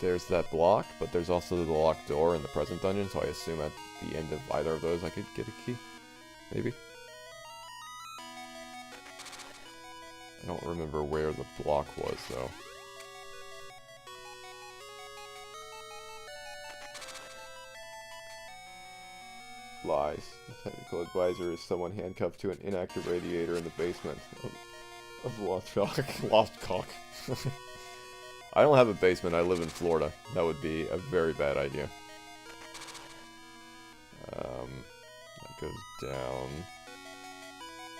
there's that block, but there's also the locked door in the present dungeon, so I assume at the end of either of those I could get a key. Maybe? I don't remember where the block was, though. Lies. The technical advisor is someone handcuffed to an inactive radiator in the basement of Lost Cock. Lost Cock. I don't have a basement, I live in Florida. That would be a very bad idea. That goes down.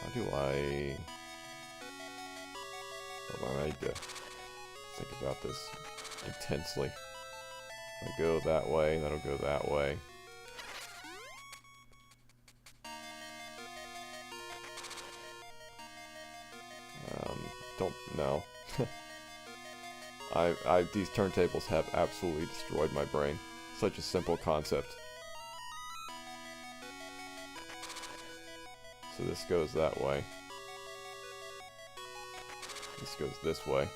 How do I... Hold on, I need to think about this intensely. If I go that way, that'll go that way. Don't know. These turntables have absolutely destroyed my brain. Such a simple concept. So this goes that way. This goes this way.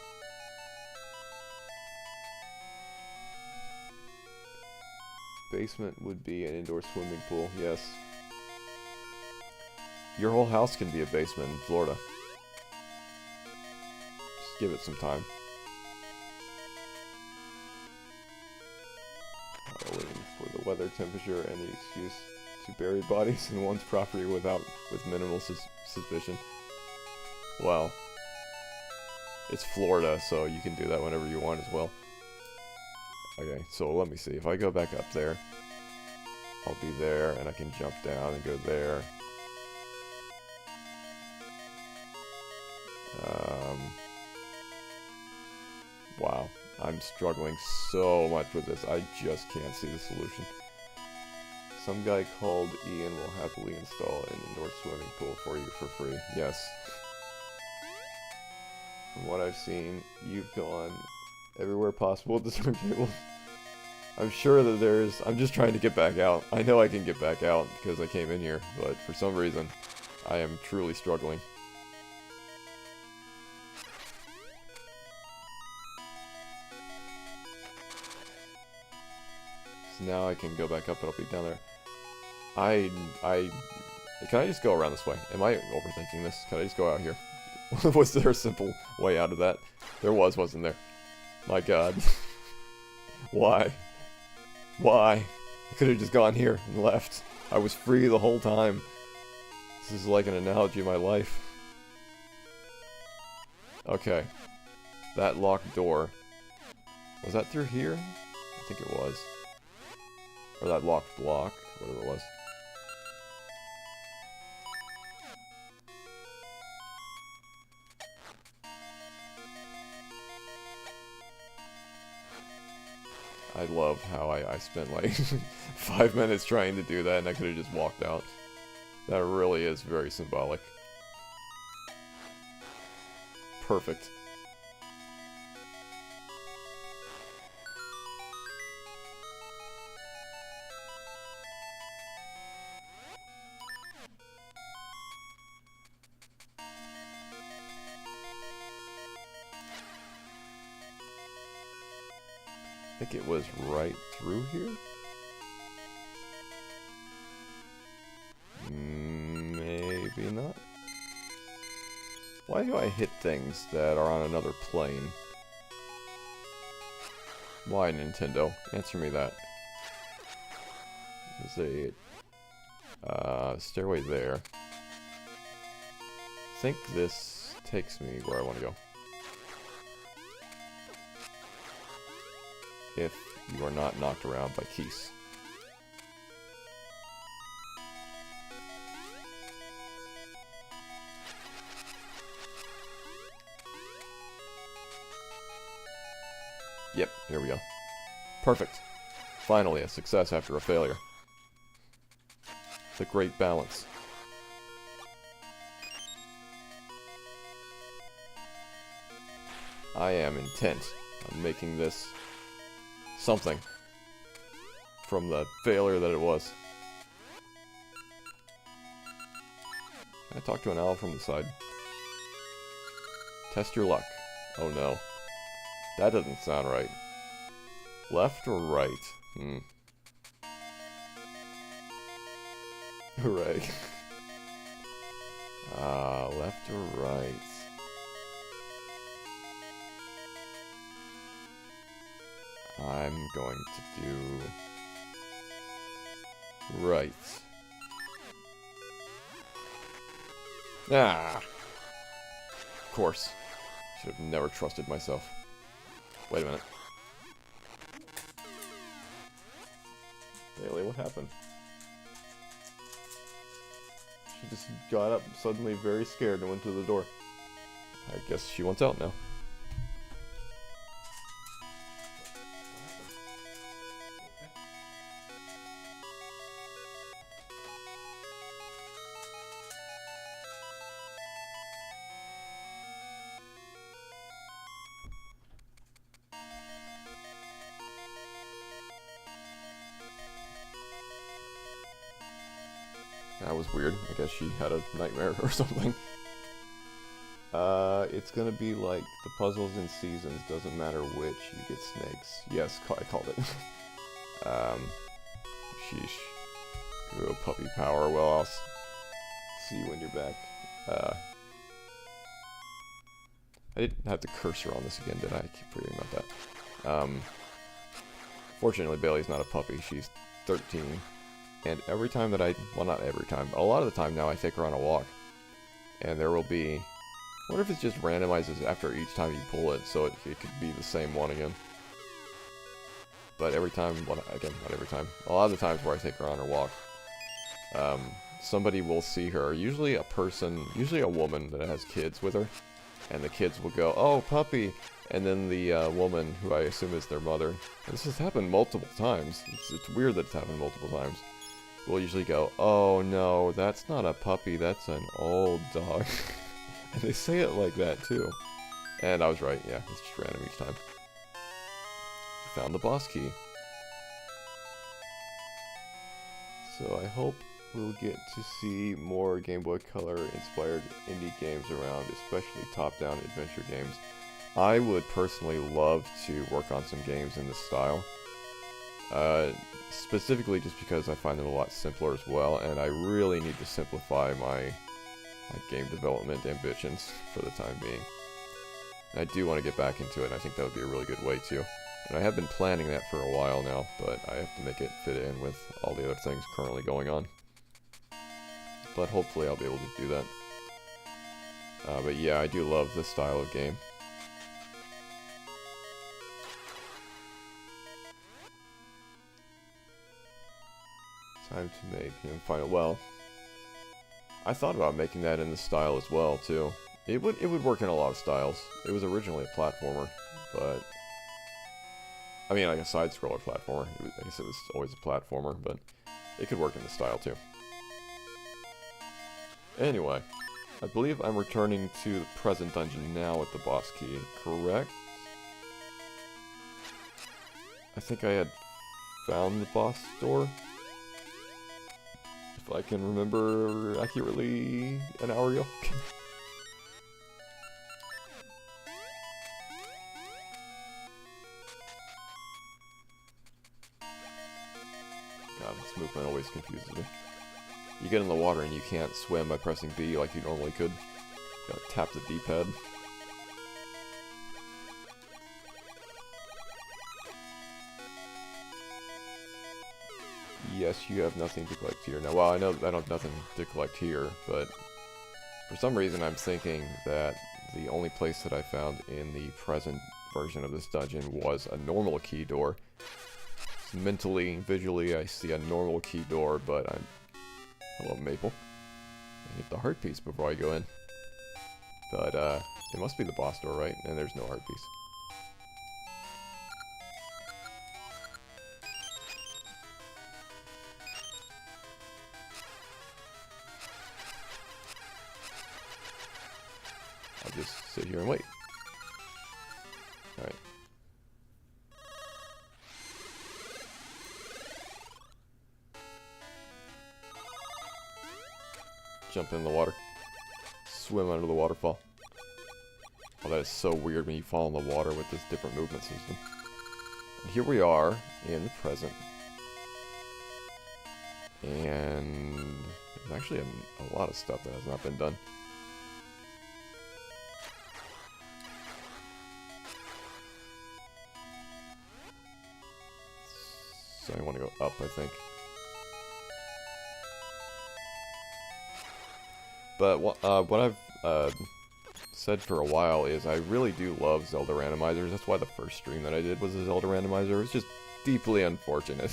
Basement would be an indoor swimming pool, yes. Your whole house can be a basement in Florida. Just give it some time. Waiting for the weather, temperature, and the excuse to bury bodies in one's property with minimal suspicion. Well, it's Florida, so you can do that whenever you want as well. Okay, so let me see. If I go back up there, I'll be there, and I can jump down and go there. Wow, I'm struggling so much with this. I just can't see the solution. Some guy called Ian will happily install an indoor swimming pool for you for free. Yes. From what I've seen, you've gone everywhere possible with the turntable. I'm sure that there's... I'm just trying to get back out. I know I can get back out because I came in here, but for some reason, I am truly struggling. So now I can go back up and I'll be down there. Can I just go around this way? Am I overthinking this? Can I just go out here? Was there a simple way out of that? There was, wasn't there? My god. Why? Why? I could have just gone here and left. I was free the whole time. This is like an analogy of my life. Okay. That locked door. Was that through here? I think it was. Or that locked block, whatever it was. I love how I spent like 5 minutes trying to do that and I could have just walked out. That really is very symbolic. Perfect. I think it was right through here? Maybe not. Why do I hit things that are on another plane? Why, Nintendo? Answer me that. There's a stairway there. I think this takes me where I want to go. If you are not knocked around by keys. Yep, here we go. Perfect. Finally, a success after a failure. The great balance. I am intent on making this something from the failure that it was. Can I talk to an owl from the side? Test your luck. Oh no. That doesn't sound right. Left or right? Right. Left or right? I'm going to do right. Ah! Of course. Should have never trusted myself. Wait a minute. Bailey, what happened? She just got up suddenly very scared and went to the door. I guess she wants out now. That was weird. I guess she had a nightmare or something. It's gonna be like the puzzles in seasons. Doesn't matter which, you get snakes. Yes, I called it. Sheesh. Go puppy power. Well, I'll see you when you're back. I didn't have the cursor on this again, did I? I keep forgetting about that. Fortunately, Bailey's not a puppy. She's 13. And every time that well, not every time, a lot of the time now I take her on a walk. And there will be, I wonder if it just randomizes after each time you pull it, so it could be the same one again. But every time, well, again, not every time, a lot of the times where I take her on her walk, somebody will see her, usually a person, usually a woman that has kids with her, and the kids will go, "Oh, puppy," and then the woman, who I assume is their mother, and this has happened multiple times, it's weird that it's happened multiple times, will usually go, "Oh no, that's not a puppy, that's an old dog." And they say it like that too. And I was right, yeah, it's just random each time. You found the boss key. So I hope we'll get to see more Game Boy Color inspired indie games around, especially top-down adventure games. I would personally love to work on some games in this style. Specifically just because I find them a lot simpler as well, and I really need to simplify my game development ambitions for the time being. And I do want to get back into it, and I think that would be a really good way to. And I have been planning that for a while now, but I have to make it fit in with all the other things currently going on. But hopefully I'll be able to do that. But yeah, I do love this style of game. Time to make him final. Well, I thought about making that in this style as well too. It would work in a lot of styles. It was originally a platformer, but I mean, like a side-scroller platformer. I guess it was always a platformer, but it could work in this style too. Anyway, I believe I'm returning to the present dungeon now with the boss key, correct? I think I had found the boss door, if I can remember accurately, an hour ago. God, this movement always confuses me. You get in the water and you can't swim by pressing B like you normally could. You gotta tap the D-pad. Yes, you have nothing to collect here. Now, well, I know I don't have nothing to collect here, but for some reason I'm thinking that the only place that I found in the present version of this dungeon was a normal key door. Mentally, visually, I see a normal key door, but I'm... Hello, Maple. I get the heart piece before I go in. But, it must be the boss door, right? And there's no heart piece. I'll just sit here and wait. Alright. Jump in the water. Swim under the waterfall. Oh, that is so weird when you fall in the water with this different movement system. here we are in the present. And there's actually a lot of stuff that has not been done. So I want to go up, I think. But what I've said for a while is I really do love Zelda randomizers. That's why the first stream that I did was a Zelda randomizer. It's just deeply unfortunate.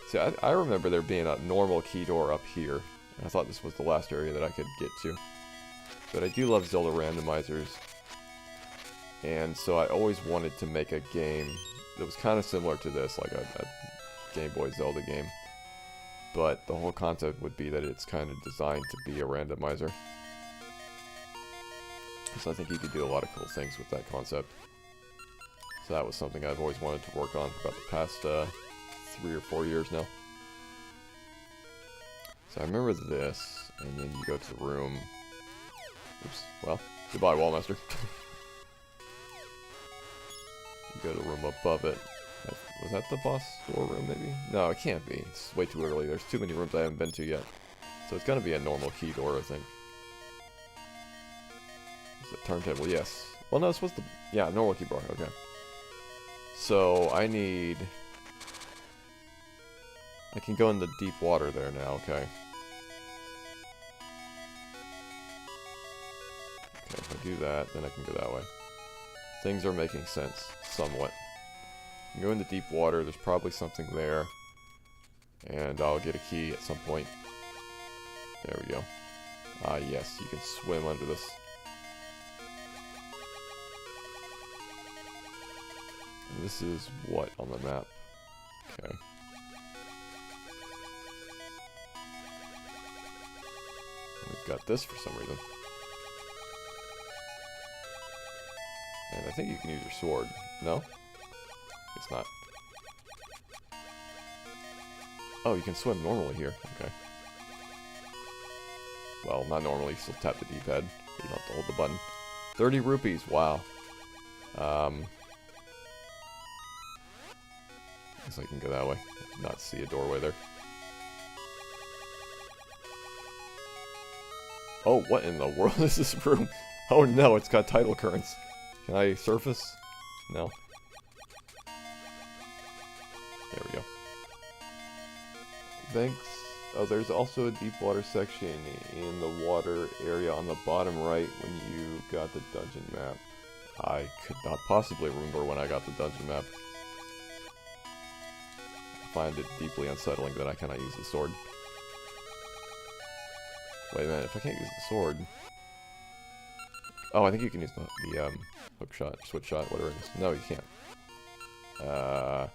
See, I remember there being a normal key door up here. And I thought this was the last area that I could get to. But I do love Zelda randomizers. And so I always wanted to make a game that was kind of similar to this, like a Game Boy Zelda game. But the whole concept would be that it's kind of designed to be a randomizer. So I think you could do a lot of cool things with that concept. So that was something I've always wanted to work on for about the past 3 or 4 years now. So I remember this, and then you go to the room. Oops, well, goodbye, Wallmaster. You go to the room above it. Was that the boss storeroom, maybe? No, it can't be. It's way too early. There's too many rooms I haven't been to yet. So it's gonna be a normal key door, I think. Is it turntable? Yes. Well, no, it's supposed to... Yeah, normal key door. Okay. So, I need... I can go in the deep water there now, okay. Okay, if I do that, then I can go that way. Things are making sense, somewhat. You go in the deep water, there's probably something there. And I'll get a key at some point. There we go. Ah, yes, you can swim under this. And this is what on the map? Okay. We've got this for some reason. And I think you can use your sword. No? It's not. Oh, you can swim normally here. Okay. Well, not normally. You still tap the D-pad. You don't have to hold the button. 30 rupees. Wow. Guess I can go that way. I did not see a doorway there. Oh, what in the world is this room? Oh no, it's got tidal currents. Can I surface? No. There we go. Thanks. Oh, there's also a deep water section in the water area on the bottom right when you got the dungeon map. I could not possibly remember when I got the dungeon map. I find it deeply unsettling that I cannot use the sword. Wait a minute, if I can't use the sword... Oh, I think you can use the hook shot, switch shot, whatever it is. No, you can't. I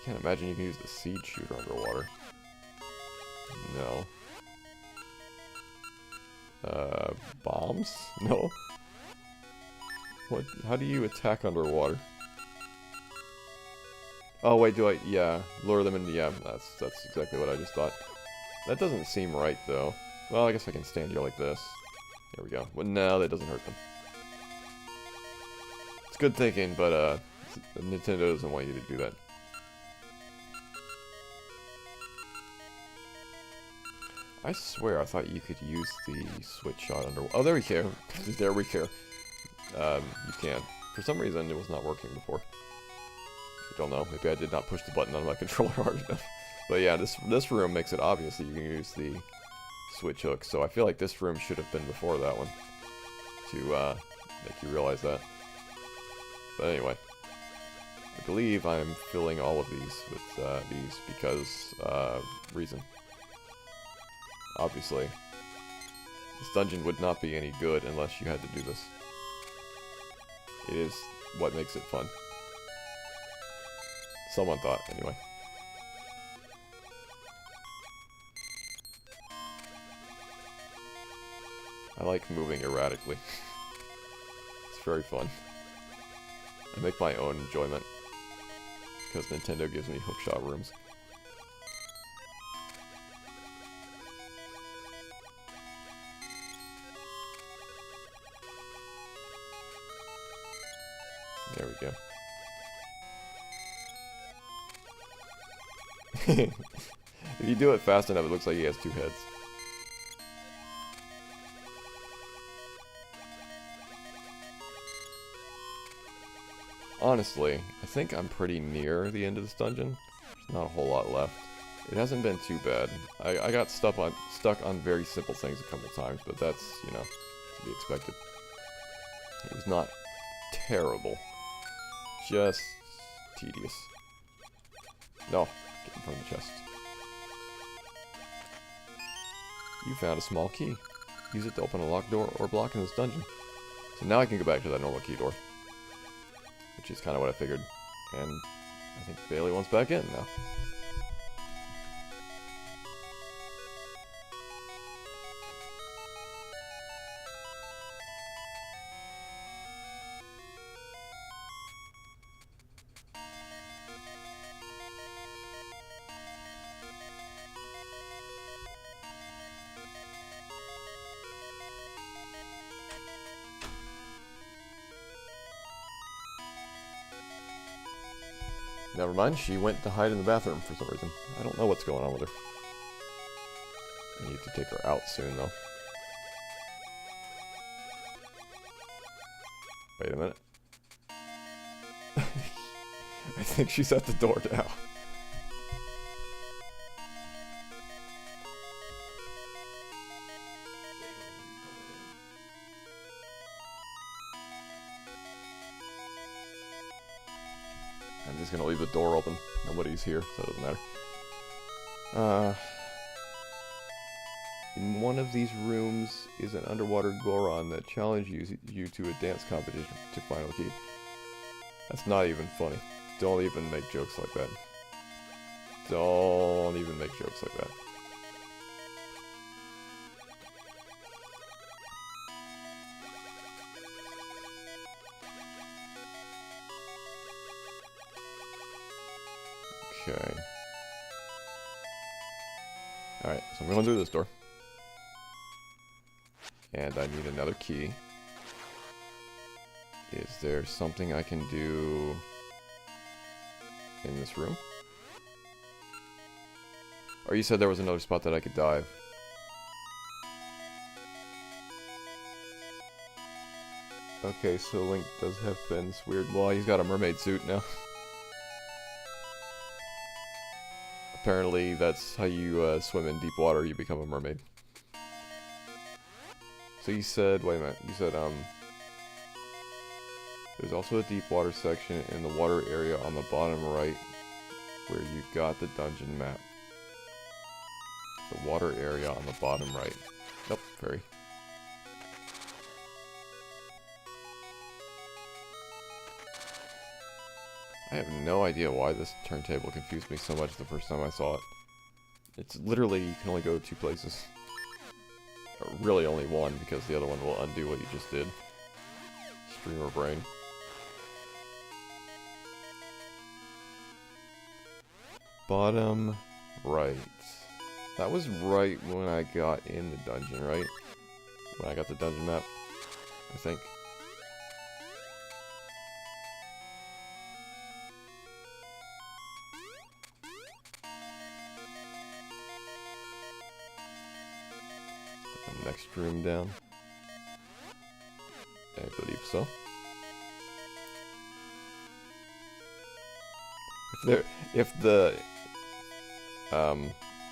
can't imagine you can use the seed shooter underwater. No. Bombs? No. What? How do you attack underwater? Oh wait, do I? Yeah, lure them into. Yeah, that's exactly what I just thought. That doesn't seem right though. Well, I guess I can stand here like this. There we go. Well, no, that doesn't hurt them. It's good thinking, but Nintendo doesn't want you to do that. I swear I thought you could use the switch shot underwater. Oh, there we go. There we go. You can. For some reason, it was not working before. I don't know. Maybe I did not push the button on my controller hard enough. But yeah, this room makes it obvious that you can use the switch hook. So I feel like this room should have been before that one to make you realize that. But anyway, I believe I'm filling all of these with these because reason. Obviously, this dungeon would not be any good unless you had to do this. It is what makes it fun. Someone thought, anyway. I like moving erratically. It's very fun. I make my own enjoyment because Nintendo gives me hookshot rooms. There we go. If you do it fast enough, it looks like he has 2 heads. Honestly, I think I'm pretty near the end of this dungeon. There's not a whole lot left. It hasn't been too bad. I got stuck on very simple things a couple times, but that's, you know, to be expected. It was not terrible. Just tedious. No, get in front of the chest. You found a small key. Use it to open a locked door or block in this dungeon. So now I can go back to that normal key door. Which is kind of what I figured. And I think Bailey wants back in now. Never mind, she went to hide in the bathroom for some reason. I don't know what's going on with her. I need to take her out soon, though. Wait a minute. I think she's at the door now. I'm just gonna leave the door open. Nobody's here, so it doesn't matter. In one of these rooms is an underwater Goron that challenges you to a dance competition to final key. That's not even funny. Don't even make jokes like that. Don't even make jokes like that. Okay. Alright, so I'm going through this door. And I need another key. Is there something I can do in this room? Or you said there was another spot that I could dive. Okay, so Link does have fins. Weird. Well, he's got a mermaid suit now. Apparently, that's how you swim in deep water. You become a mermaid. So you said, wait a minute, you said, there's also a deep water section in the water area on the bottom right where you got the dungeon map. The water area on the bottom right. Nope, fairy. I have no idea why this turntable confused me so much the first time I saw it. It's literally, you can only go 2 places. Or really only one, because the other one will undo what you just did. Streamer brain. Bottom right. That was right when I got in the dungeon, right? When I got the dungeon map, I think. The next room down. I believe so.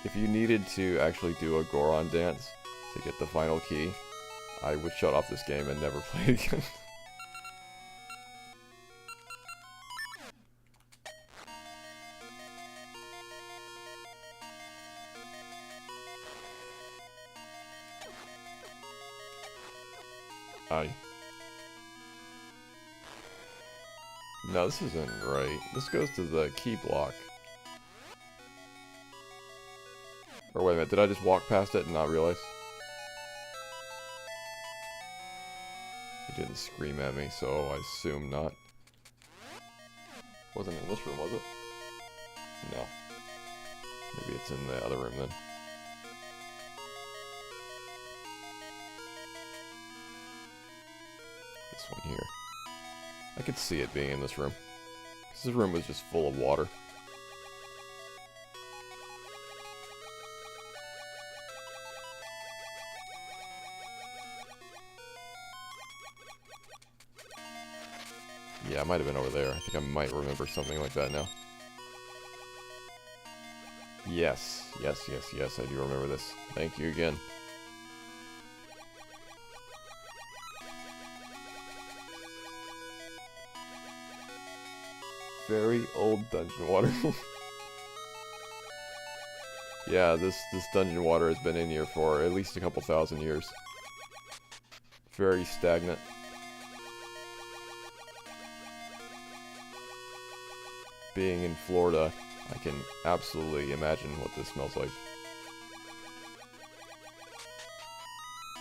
If you needed to actually do a Goron dance to get the final key, I would shut off this game and never play it again. No, this isn't right. This goes to the key block. Or wait a minute, did I just walk past it and not realize? He didn't scream at me, so I assume not. Wasn't in this room, was it? No. Maybe it's in the other room then. This one here. I could see it being in this room. Because this room was just full of water. might have been over there. I think I might remember something like that now. Yes, yes, yes, yes, I do remember this. Thank you again. Very old dungeon water. Yeah, this dungeon water has been in here for at least a couple thousand years. Very stagnant. Being in Florida, I can absolutely imagine what this smells like.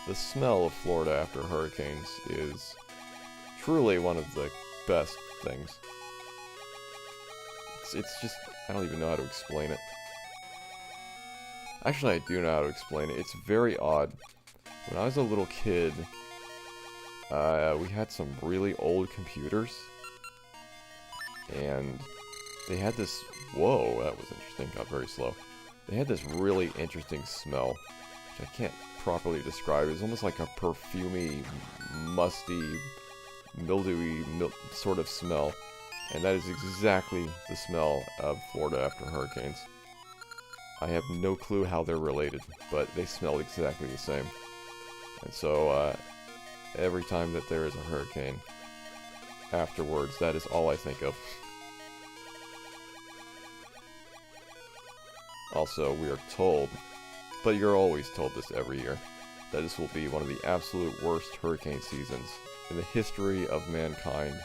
The smell of Florida after hurricanes is truly one of the best things. It's just, I don't even know how to explain it. Actually, I do know how to explain it. It's very odd. When I was a little kid, we had some really old computers. And they had this... Whoa, that was interesting. Got very slow. They had this really interesting smell, which I can't properly describe. It was almost like a perfumey, musty, mildewy sort of smell. And that is exactly the smell of Florida after hurricanes. I have no clue how they're related, but they smell exactly the same. And so, every time that there is a hurricane, afterwards, that is all I think of. Also, we are told, but you're always told this every year, that this will be one of the absolute worst hurricane seasons in the history of mankind.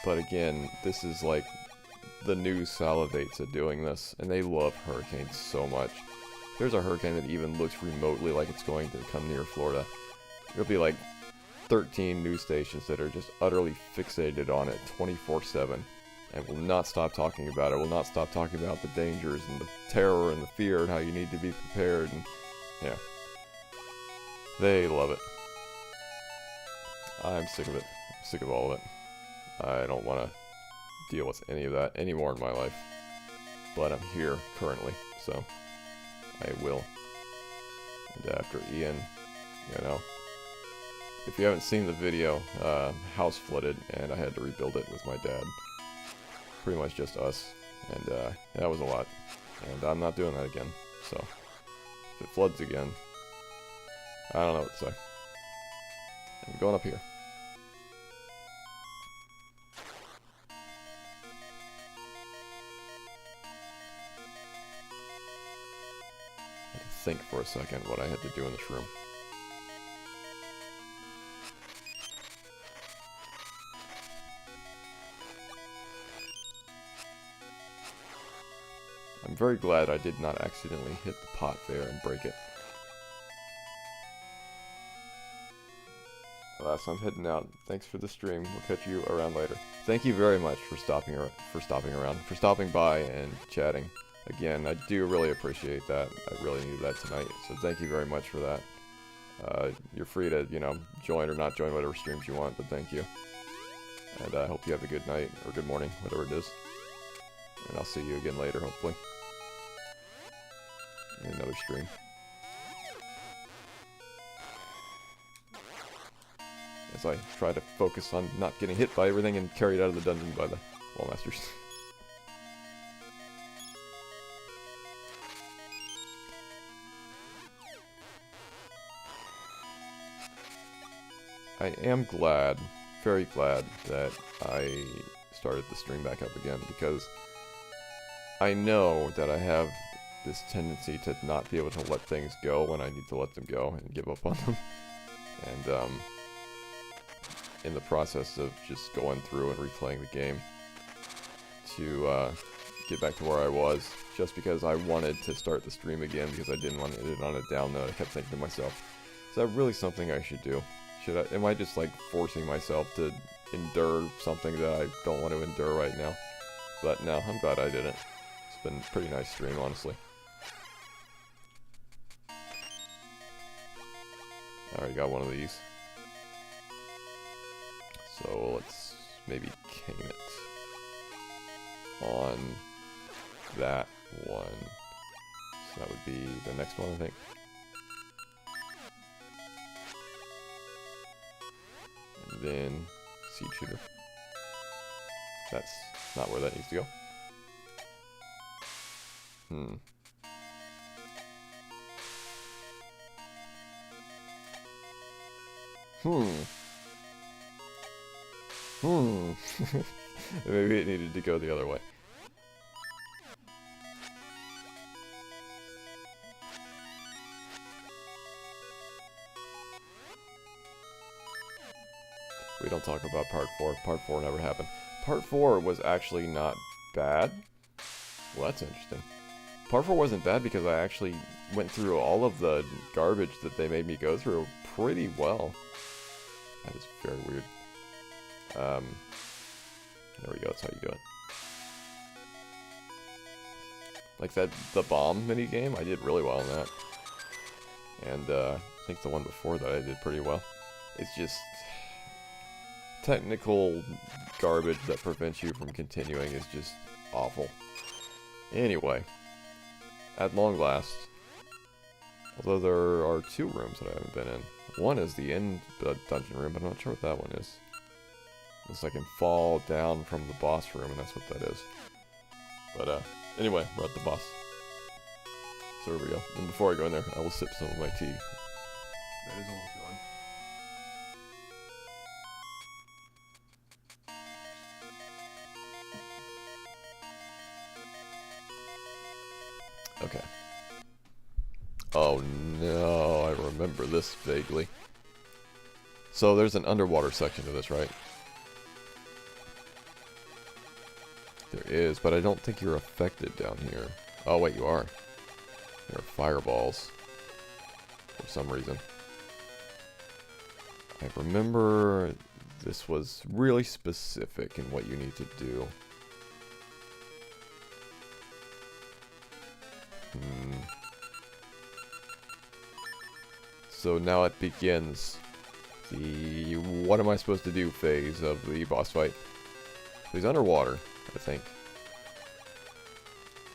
But again, this is like, the news salivates at doing this, and they love hurricanes so much. If there's a hurricane that even looks remotely like it's going to come near Florida, there'll be like 13 news stations that are just utterly fixated on it 24/7, and will not stop talking about it, will not stop talking about the dangers and the terror and the fear and how you need to be prepared, and yeah. They love it. I'm sick of it. I'm sick of all of it. I don't want to deal with any of that anymore in my life. But I'm here currently, so I will. And after Ian, you know, if you haven't seen the video, house flooded and I had to rebuild it with my dad. Pretty much just us, and that was a lot. And I'm not doing that again, so if it floods again, I don't know what to say. I'm going up here. I had to think for a second what I had to do in this room. I'm very glad I did not accidentally hit the pot there and break it. Alas, I'm heading out. Thanks for the stream. We'll catch you around later. Thank you very much for stopping by and chatting. Again, I do really appreciate that. I really needed that tonight, so thank you very much for that. You're free to, you know, join or not join whatever streams you want, but thank you. And I hope you have a good night, or good morning, whatever it is. And I'll see you again later, hopefully. In another stream. As I try to focus on not getting hit by everything and carried out of the dungeon by the wall masters. I am glad, very glad, that I started the stream back up again, because I know that I have this tendency to not be able to let things go when I need to let them go and give up on them. And, in the process of just going through and replaying the game to get back to where I was, just because I wanted to start the stream again because I didn't want to end it on a down note. I kept thinking to myself, is that really something I should do? Am I just like forcing myself to endure something that I don't want to endure right now? But no, I'm glad I didn't. It's been a pretty nice stream, honestly. I already got one of these. So let's maybe cane it on that one. So that would be the next one, I think. And then seed shooter. That's not where that needs to go. Hmm. Maybe it needed to go the other way. We don't talk about part 4. Part 4 never happened. Part 4 was actually not bad. Well, that's interesting. Part 4 wasn't bad because I actually went through all of the garbage that they made me go through pretty well. That is very weird. There we go, that's how you do it. Like the bomb minigame, I did really well on that. And I think the one before that I did pretty well. It's just technical garbage that prevents you from continuing is just awful. Anyway, at long last, although there are 2 rooms that I haven't been in. One is the end dungeon room, but I'm not sure what that one is. Looks like I can fall down from the boss room, and that's what that is. But anyway, we're at the boss. So here we go. And before I go in there, I will sip some of my tea. That is almost gone. Okay. Oh no, I remember this vaguely. So there's an underwater section to this, right? There is, but I don't think you're affected down here. Oh wait, you are. There are fireballs. For some reason. I remember this was really specific in what you need to do. So now it begins the what am I supposed to do phase of the boss fight. He's underwater, I think.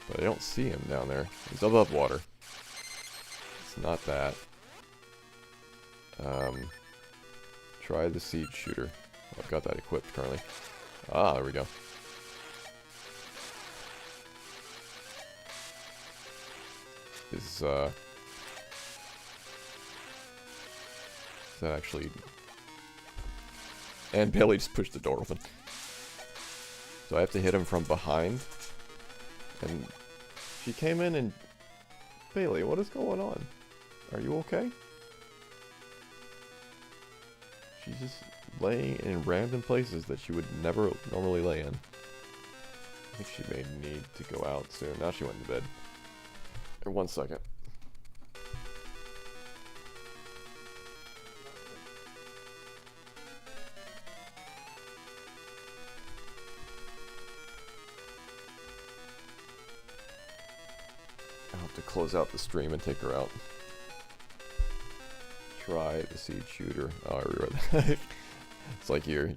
But I don't see him down there. He's above water. It's not that. Try the siege shooter. I've got that equipped currently. Ah, there we go. Is that actually... And Bailey just pushed the door open. So I have to hit him from behind. And she came in and... Bailey, what is going on? Are you okay? She's just laying in random places that she would never normally lay in. I think she may need to go out soon. Now she went to bed. Here, 1 second. I'll have to close out the stream and take her out. Try the siege shooter. Oh, I reread that. It's like you're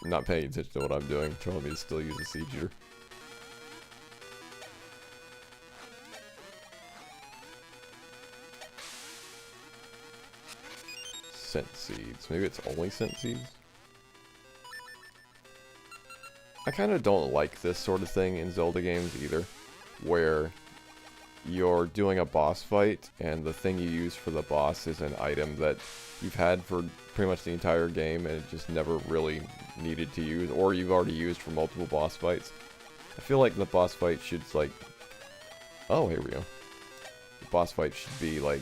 not paying attention to what I'm doing, telling me to still use the siege shooter. Scent seeds. Maybe it's only scent seeds? I kind of don't like this sort of thing in Zelda games either, where you're doing a boss fight and the thing you use for the boss is an item that you've had for pretty much the entire game and it just never really needed to use, or you've already used for multiple boss fights. I feel like the boss fight should like... Oh, here we go. The boss fight should be like...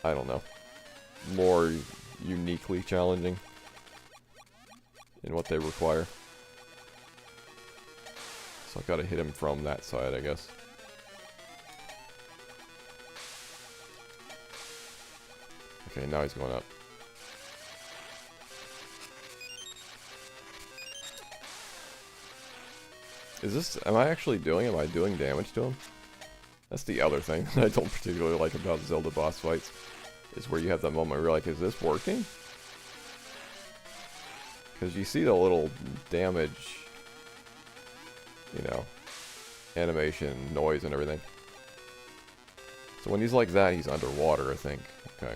I don't know. More uniquely challenging in what they require. So I've got to hit him from that side, I guess. Okay, now he's going up. Is this... Am I actually doing... Am I doing damage to him? That's the other thing that I don't particularly like about Zelda boss fights. Is where you have that moment where you're like, is this working? Because you see the little damage, you know, animation, noise, and everything. So when he's like that, he's underwater, I think. Okay.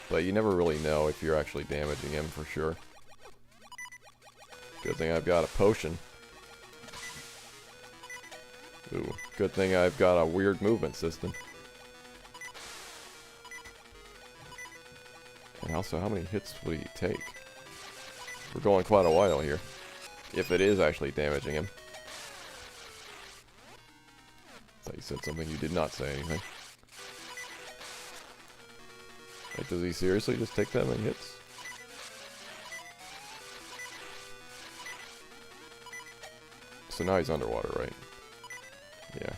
But you never really know if you're actually damaging him for sure. Good thing I've got a potion. Ooh, good thing I've got a weird movement system. And also, how many hits would he take? We're going quite a while here. If it is actually damaging him. I thought you said something. You did not say anything. Like, does he seriously just take that many hits? So now he's underwater, right? Yeah.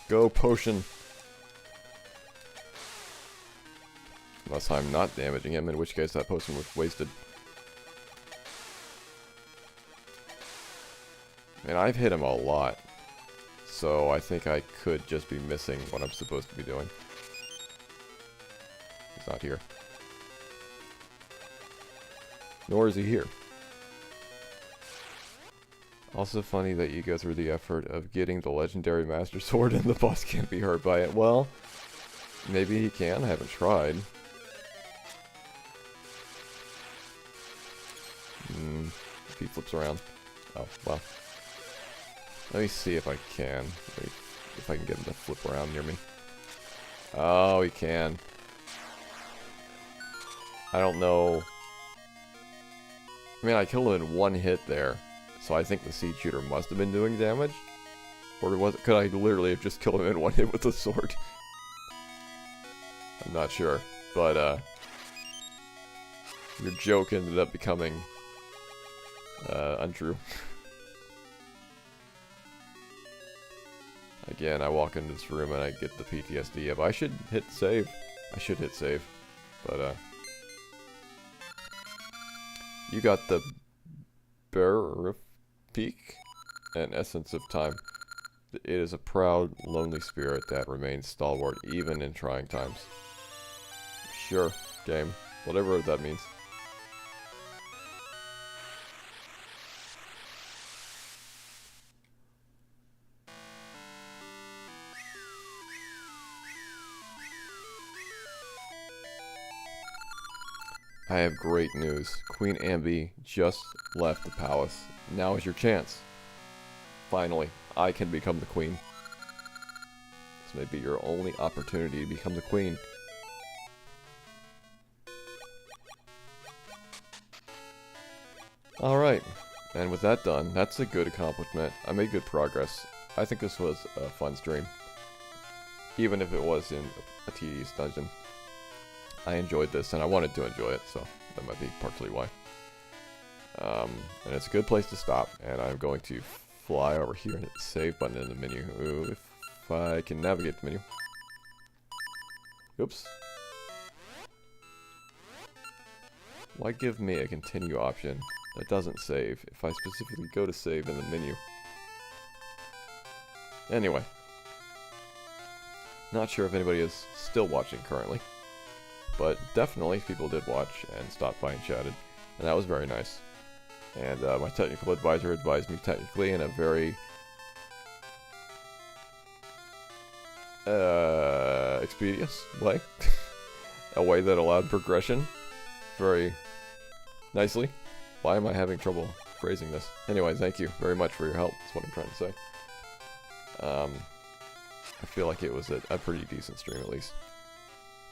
Go, potion! Unless I'm not damaging him, in which case that potion was wasted. And I've hit him a lot. So I think I could just be missing what I'm supposed to be doing. He's not here. Nor is he here. Also funny that you go through the effort of getting the legendary Master Sword and the boss can't be hurt by it. Well, maybe he can. I haven't tried. If he flips around. Oh, well. Let me see if I can. If I can get him to flip around near me. Oh, he can. I don't know. I mean, I killed him in one hit there. So I think the seed shooter must have been doing damage. Or could I literally have just killed him in one hit with the sword? I'm not sure. But, your joke ended up becoming untrue. Again, I walk into this room and I get the PTSD of I should hit save. I should hit save. But, you got the Bear Peak and Essence of Time. It is a proud, lonely spirit that remains stalwart even in trying times. Sure, game. Whatever that means. I have great news. Queen Ambi just left the palace. Now is your chance. Finally, I can become the queen. This may be your only opportunity to become the queen. Alright, and with that done, that's a good accomplishment. I made good progress. I think this was a fun stream. Even if it was in a tedious dungeon. I enjoyed this, and I wanted to enjoy it, so that might be partially why. And it's a good place to stop, and I'm going to fly over here and hit the save button in the menu. Ooh, if I can navigate the menu. Oops. Why give me a continue option that doesn't save if I specifically go to save in the menu? Anyway. Not sure if anybody is still watching currently. But definitely people did watch and stopped by and chatted. And that was very nice. And my technical advisor advised me technically in a very expeditious way. A way that allowed progression very nicely. Why am I having trouble phrasing this? Anyway, thank you very much for your help. That's what I'm trying to say. I feel like it was a pretty decent stream at least.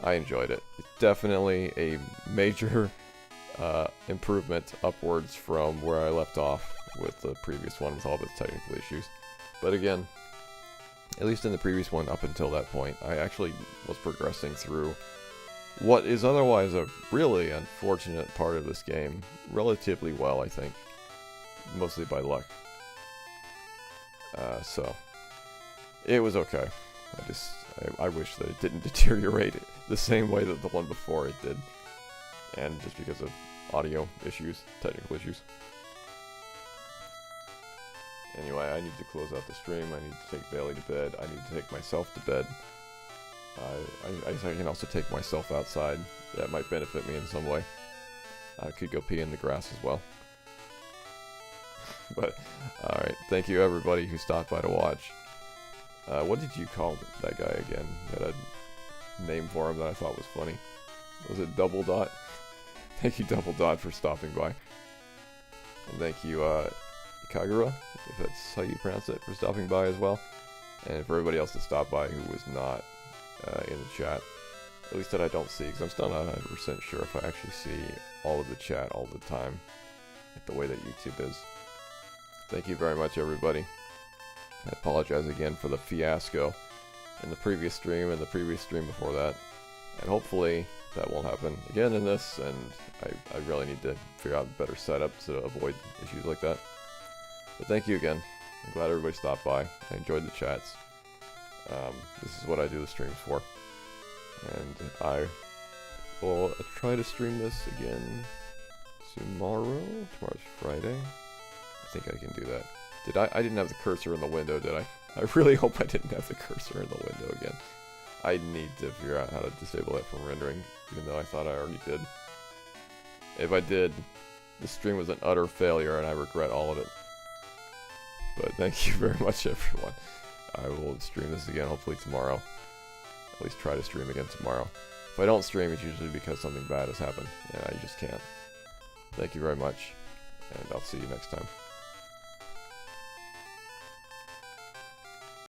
I enjoyed it. It's definitely a major improvement upwards from where I left off with the previous one with all of its technical issues. But again, at least in the previous one up until that point, I actually was progressing through what is otherwise a really unfortunate part of this game relatively well, I think. Mostly by luck. So, it was okay. I wish that it didn't deteriorate the same way that the one before it did. And just because of audio issues, technical issues. Anyway, I need to close out the stream. I need to take Bailey to bed. I need to take myself to bed. I can also take myself outside. That might benefit me in some way. I could go pee in the grass as well. But, alright. Thank you everybody who stopped by to watch. What did you call that guy again? You had a name for him that I thought was funny. Was it Double Dot? Thank you, Double Dot, for stopping by. And thank you, Kagura, if that's how you pronounce it, for stopping by as well. And for everybody else that stopped by who was not in the chat. At least that I don't see, because I'm still not 100% sure if I actually see all of the chat all the time, like the way that YouTube is. Thank you very much, everybody. I apologize again for the fiasco in the previous stream and the previous stream before that. And hopefully that won't happen again in this, and I really need to figure out a better setup to avoid issues like that. But thank you again. I'm glad everybody stopped by. I enjoyed the chats. This is what I do the streams for. And I will try to stream this again tomorrow. Tomorrow's Friday. I think I can do that. I didn't have the cursor in the window, did I? I really hope I didn't have the cursor in the window again. I need to figure out how to disable that from rendering, even though I thought I already did. If I did, the stream was an utter failure and I regret all of it. But thank you very much, everyone. I will stream this again hopefully tomorrow. At least try to stream again tomorrow. If I don't stream, it's usually because something bad has happened, and I just can't. Thank you very much, and I'll see you next time.